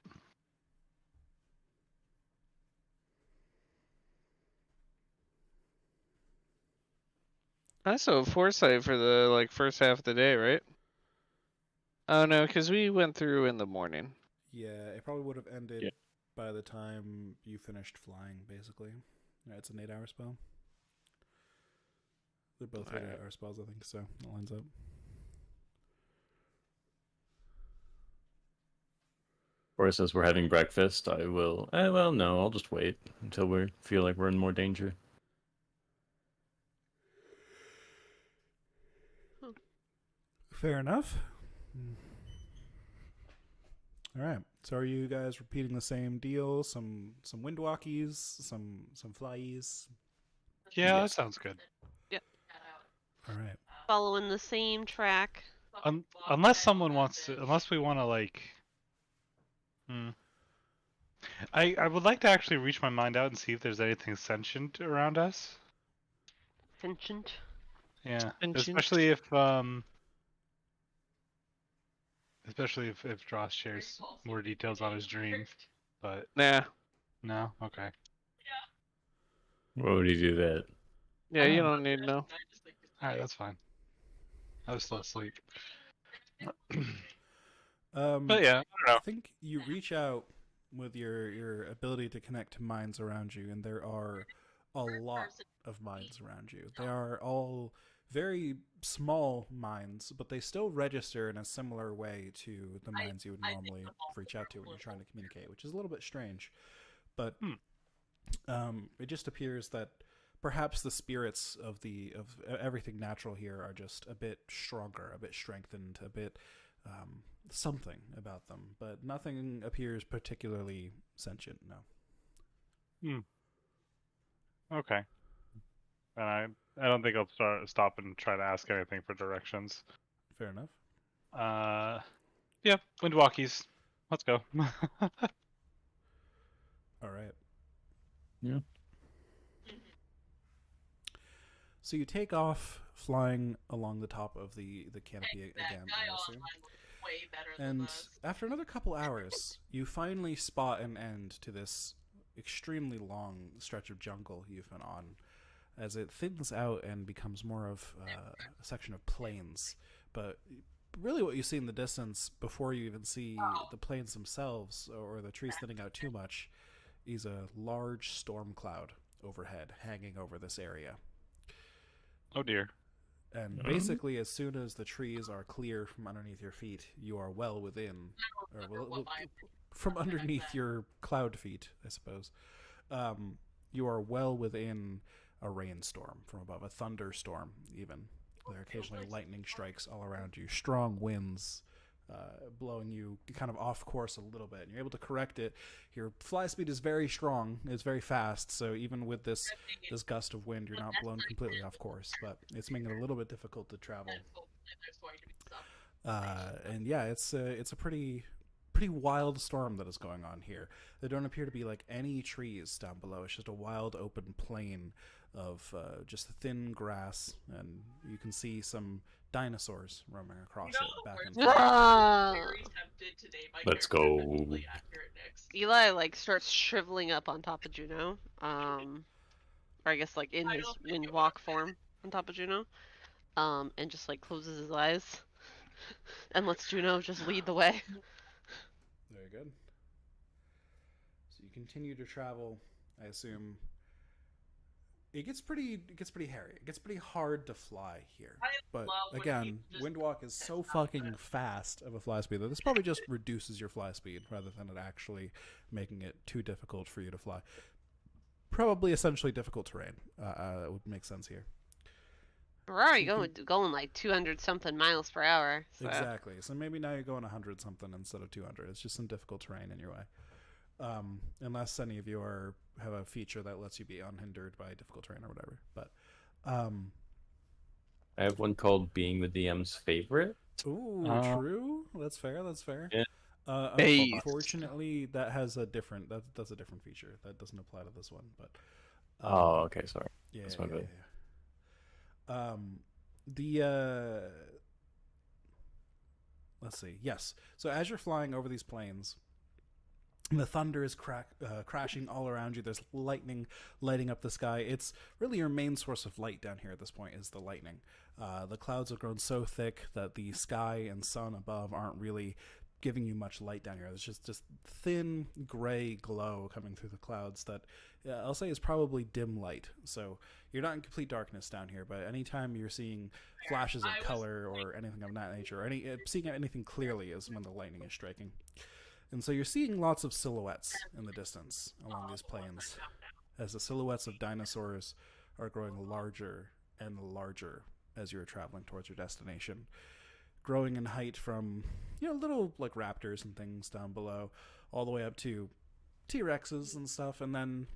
I saw foresight for the like first half of the day, right? Oh no, because we went through in the morning. Yeah, it probably would have ended Yeah. by the time you finished flying, basically. Yeah, it's an 8-hour spell. They're both Alright. 8-hour spells, I think, so it lines up. Or says we're having breakfast. I will. Well, no, I'll just wait until we feel like we're in more danger. Fair enough. All right. So are you guys repeating the same deal? Some windwalkies, some flyies. Yeah, that Yes. sounds good. All right. Following the same track. Unless someone wants to, unless we want to like. I would like to actually reach my mind out and see if there's anything sentient around us. Sentient. Yeah, Sentient? especially if Dross shares more details on his dream. But Nah. no, okay. Why would he do that? Yeah, you don't need to know. All right, that's fine. I was still asleep. But yeah, I don't know. I think you reach out with your ability to connect to minds around you, and there are a lot of minds around you. They are all very small minds, but they still register in a similar way to the minds you would normally reach out to when you're trying to communicate, which is a little bit strange. But it just appears that perhaps the spirits of everything natural here are just a bit stronger, a bit strengthened, a bit something about them, but nothing appears particularly sentient. No. Okay. And I don't think I'll stop and try to ask anything for directions. Fair enough. Yeah, windwalkies. Let's go. All right. Yeah. So you take off, flying along the top of the canopy again, I assume. And after another couple hours, you finally spot an end to this extremely long stretch of jungle you've been on, as it thins out and becomes more of a section of plains. But really what you see in the distance, before you even see the plains themselves or the trees thinning out too much, is a large storm cloud overhead, hanging over this area. Oh dear. And basically, as soon as the trees are clear from underneath your feet, you are well within, or from underneath your cloud feet, I suppose. You are well within a rainstorm from above, a thunderstorm even. There are occasionally lightning strikes all around you, strong winds blowing you kind of off course a little bit, and you're able to correct it. Your fly speed is very strong, it's very fast, so even with this gust of wind, you're not blown completely off course, but it's making it a little bit difficult to travel. And yeah, it's a pretty wild storm that is going on here. There don't appear to be like any trees down below. It's just a wild open plain of just thin grass, and you can see some dinosaurs roaming across it back and forth. Ah! Let's go. Eli like starts shriveling up on top of Juno, or I guess like in his windwalk form on top of Juno, and just like closes his eyes and lets Juno just lead the way. Very good. So you continue to travel, I assume. It gets pretty hairy. It gets pretty hard to fly here. But again, Windwalk is so fucking fast of a fly speed that this probably just reduces your fly speed rather than it actually making it too difficult for you to fly. Probably essentially difficult terrain. Would make sense here. We're already going like 200 something miles per hour. So. Exactly. So maybe now you're going 100 something instead of 200. It's just some difficult terrain in your way. unless any of you have a feature that lets you be unhindered by difficult terrain or whatever. But um, I have one called Being the DM's Favorite. ooh, true. That's fair. That's fair. Yeah. Hey. Unfortunately, that has a different that's a different feature that doesn't apply to this one. But Oh, okay, sorry. yeah, That's my bad. The let's see. Yes. So as you're flying over these plains, the thunder is crashing all around you. There's lightning lighting up the sky. It's really your main source of light down here at this point is the lightning. The clouds have grown so thick that the sky and sun above aren't really giving you much light down here. There's just thin gray glow coming through the clouds that I'll say is probably dim light. So you're not in complete darkness down here, but anytime you're seeing flashes of color or anything of that nature, or seeing anything clearly is when the lightning is striking. And so you're seeing lots of silhouettes in the distance along these plains, as the silhouettes of dinosaurs are growing larger and larger as you're traveling towards your destination, growing in height from, little like raptors and things down below, all the way up to T-Rexes and stuff, and then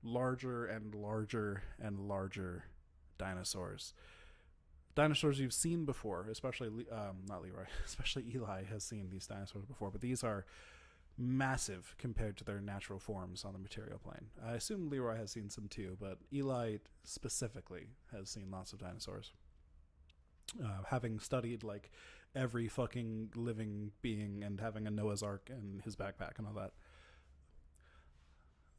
larger and larger and larger dinosaurs. Dinosaurs you've seen before, especially not Leroy, especially Eli has seen these dinosaurs before, but these are massive compared to their natural forms on the material plane. I assume Leroy has seen some too, but Eli specifically has seen lots of dinosaurs. Having studied like every fucking living being and having a Noah's Ark in his backpack and all that.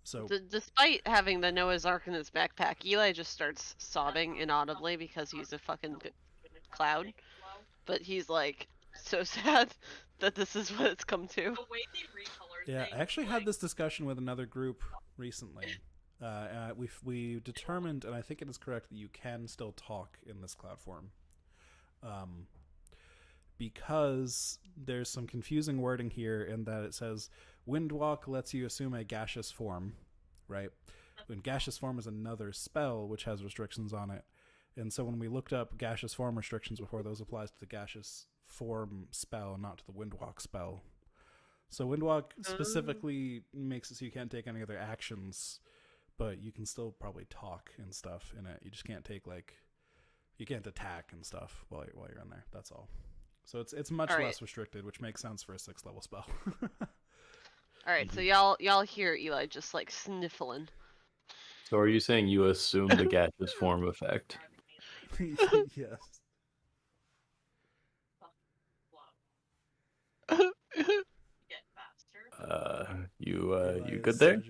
So despite having the Noah's Ark in his backpack, Eli just starts sobbing inaudibly because he's a fucking cloud. But he's like so sad that this is what it's come to. yeah, I actually had this discussion with another group recently. We determined, and I think it is correct, that you can still talk in this cloud form. Because there's some confusing wording here in that it says Windwalk lets you assume a gaseous form, right? When gaseous form is another spell which has restrictions on it. And so when we looked up gaseous form restrictions before, those applies to the gaseous form spell, not to the Windwalk spell. So Windwalk specifically makes it so you can't take any other actions, but you can still probably talk and stuff in it. You just can't take you can't attack and stuff while you're in there. That's all. So it's much less restricted, which makes sense for a 6th level spell. All right, so y'all hear Eli just like sniffling. So are you saying you assume the gaseous form effect? Yes. You good there?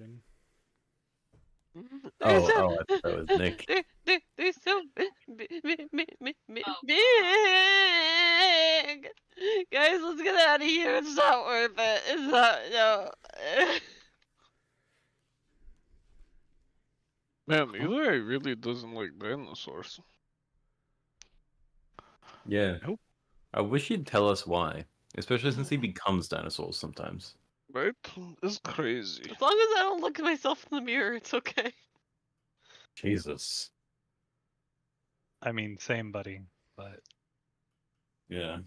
Oh, I thought that was Nick. They're so big. Guys, let's get out of here. It's not worth it. It's not, no. Man, Eli really doesn't like dinosaurs. Yeah. Nope. I wish he'd tell us why, especially since he becomes dinosaurs sometimes. Right? It's crazy. As long as I don't look at myself in the mirror, it's okay. Jesus. I mean, same, buddy. But Yeah.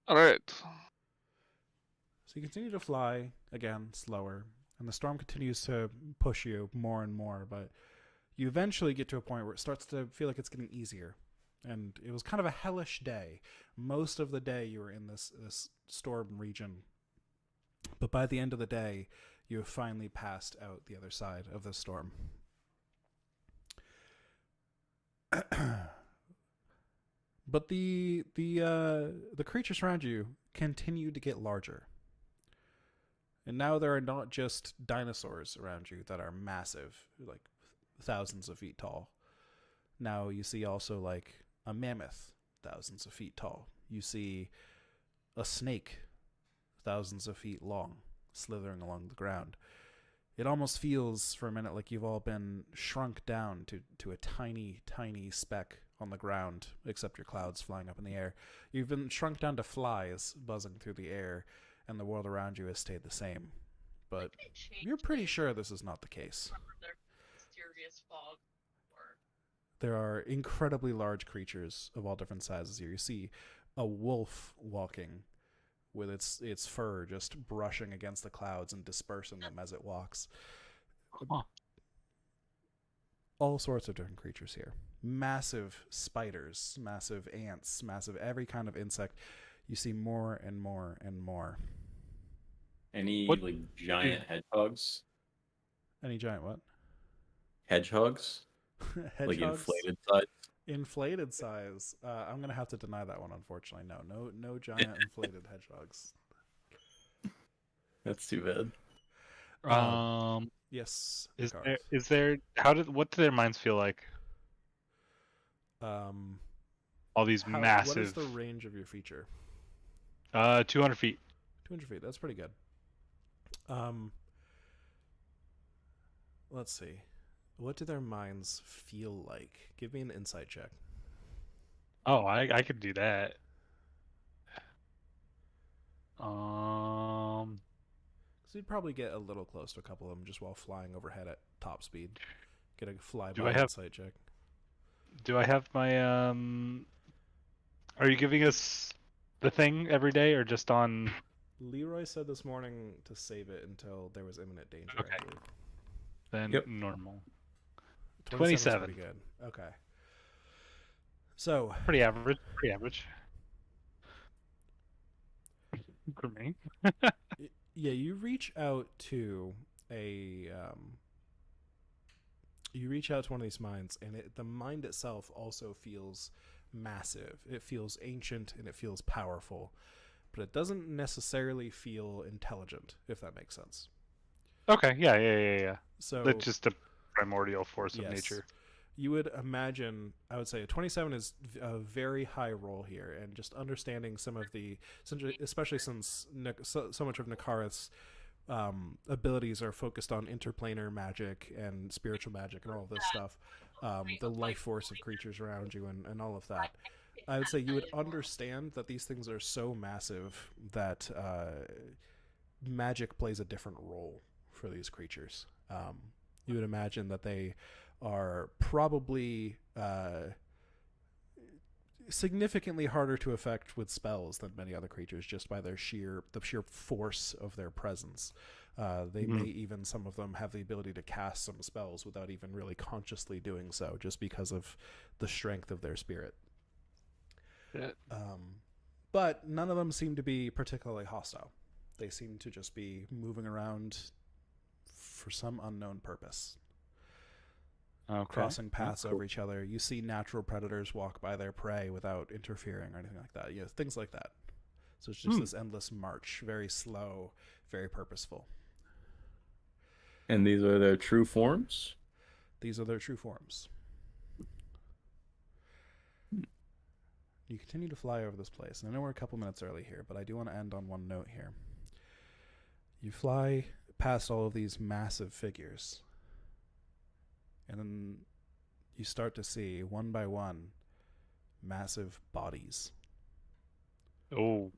Alright. So you continue to fly, again, slower, and the storm continues to push you more and more, but you eventually get to a point where it starts to feel like it's getting easier. And it was kind of a hellish day. Most of the day you were in this storm region. But by the end of the day, you have finally passed out the other side of the storm. But the creatures around you continue to get larger. And now there are not just dinosaurs around you that are massive, like thousands of feet tall. Now you see also like a mammoth, thousands of feet tall. You see a snake, thousands of feet long, slithering along the ground. It almost feels for a minute like you've all been shrunk down to a tiny, tiny speck on the ground, except your clouds flying up in the air. You've been shrunk down to flies buzzing through the air, and the world around you has stayed the same. But you're pretty sure this is not the case. There are incredibly large creatures of all different sizes here. You see a wolf walking with its fur just brushing against the clouds and dispersing them as it walks. Huh. All sorts of different creatures here. Massive spiders, massive ants, massive every kind of insect. You see more and more and more. Any What- like giant hedgehogs? Any giant what? Hedgehogs? Like Hedgehogs? inflated size? Inflated size. I'm gonna have to deny that one, unfortunately. No giant inflated hedgehogs. That's too bad. Yes. Is there what do their minds feel like? All these massive. What is the range of your feature? 200 feet. 200 feet. That's pretty good. Let's see. What do their minds feel like? Give me an insight check. Oh, I could do that. So you'd probably get a little close to a couple of them just while flying overhead at top speed. Get a flyby insight check. Do I have my Are you giving us the thing every day or just on? Leroy said this morning to save it until there was imminent danger. Okay. I believe. Then Yep. normal. 27. 27. Pretty good. Okay. So Pretty average. Pretty average. For me. yeah, you reach out to a you reach out to one of these mines, and the mind itself also feels massive. It feels ancient and it feels powerful, but it doesn't necessarily feel intelligent, if that makes sense. Okay. Yeah. So That's just a primordial force of yes, nature. you would imagine, I would say a 27 is a very high roll here, and just understanding some of the, especially since so much of Nakarth's abilities are focused on interplanar magic and spiritual magic and all of this stuff, the life force of creatures around you and all of that. I would say you would understand that these things are so massive that magic plays a different role for these creatures. You would imagine that they are probably significantly harder to affect with spells than many other creatures, just by the sheer force of their presence. They may even, some of them, have the ability to cast some spells without even really consciously doing so, just because of the strength of their spirit. Yeah. But none of them seem to be particularly hostile. They seem to just be moving around for some unknown purpose. Okay. Crossing paths Cool. over each other. You see natural predators walk by their prey without interfering or anything like that. Yeah, things like that. So it's just this endless march, very slow, very purposeful. And these are their true forms? These are their true forms. You continue to fly over this place. And I know we're a couple minutes early here, but I do want to end on one note here. You fly past all of these massive figures, and then you start to see, one by one, massive bodies. Oh.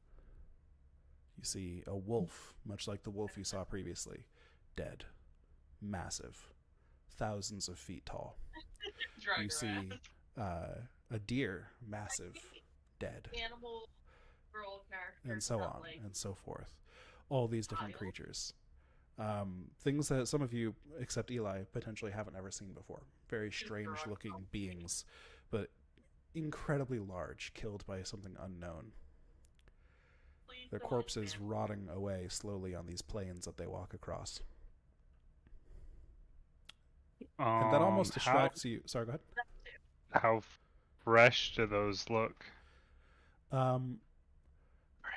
You see a wolf, much like the wolf you saw previously, dead. Massive. Thousands of feet tall. You see a deer, massive, dead. Animal girl character. And so on and so forth. All these different creatures. Things that some of you, except Eli, potentially haven't ever seen before. Very strange looking beings, but incredibly large, killed by something unknown. Their corpses rotting away slowly on these plains that they walk across. And that almost distracts you. Sorry, go ahead. How fresh do those look?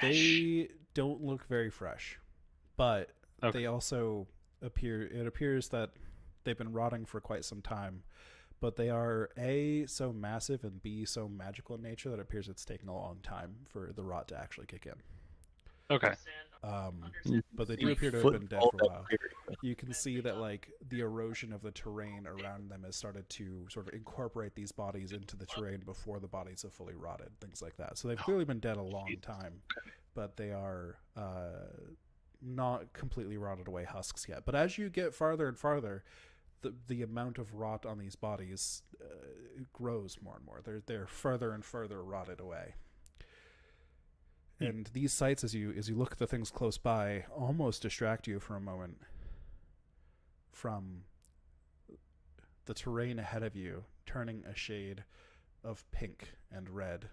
They don't look very fresh, but Okay. they also appear. It appears that they've been rotting for quite some time, but they are A, so massive, and B, so magical in nature that it appears it's taken a long time for the rot to actually kick in. Okay. But they do appear to have been dead for a while. You can see that like the erosion of the terrain around them has started to sort of incorporate these bodies into the terrain before the bodies have fully rotted, things like that. So they've clearly been dead a long time, but they are not completely rotted away husks yet. But as you get farther and farther, the amount of rot on these bodies grows more and more. They're further and further rotted away. And these sights, as you look at the things close by, almost distract you for a moment from the terrain ahead of you turning a shade of pink and red.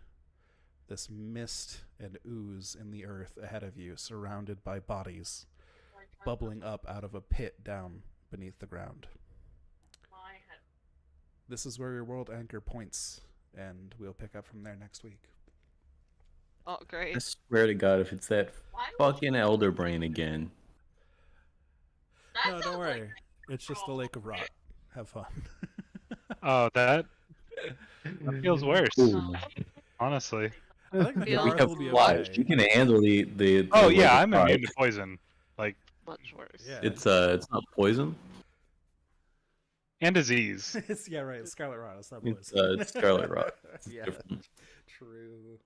This mist and ooze in the earth ahead of you, surrounded by bodies bubbling up out of a pit down beneath the ground. This is where your world anchor points, and we'll pick up from there next week. Oh, I great. swear to God, if it's that fucking elder brain again. No, don't worry. It's just the Lake of Rot. Have fun. Oh, that feels worse. Ooh. Honestly. I think the Feels- We Garth have will be flies. okay. You can handle the Oh Lake yeah, of I'm Fire. immune to poison. Like, Much worse. Yeah. It's not poison. and disease. It's, yeah, right. Scarlet Rot. It's not It's, poison. it's Scarlet Rot. It's Yeah. different. True.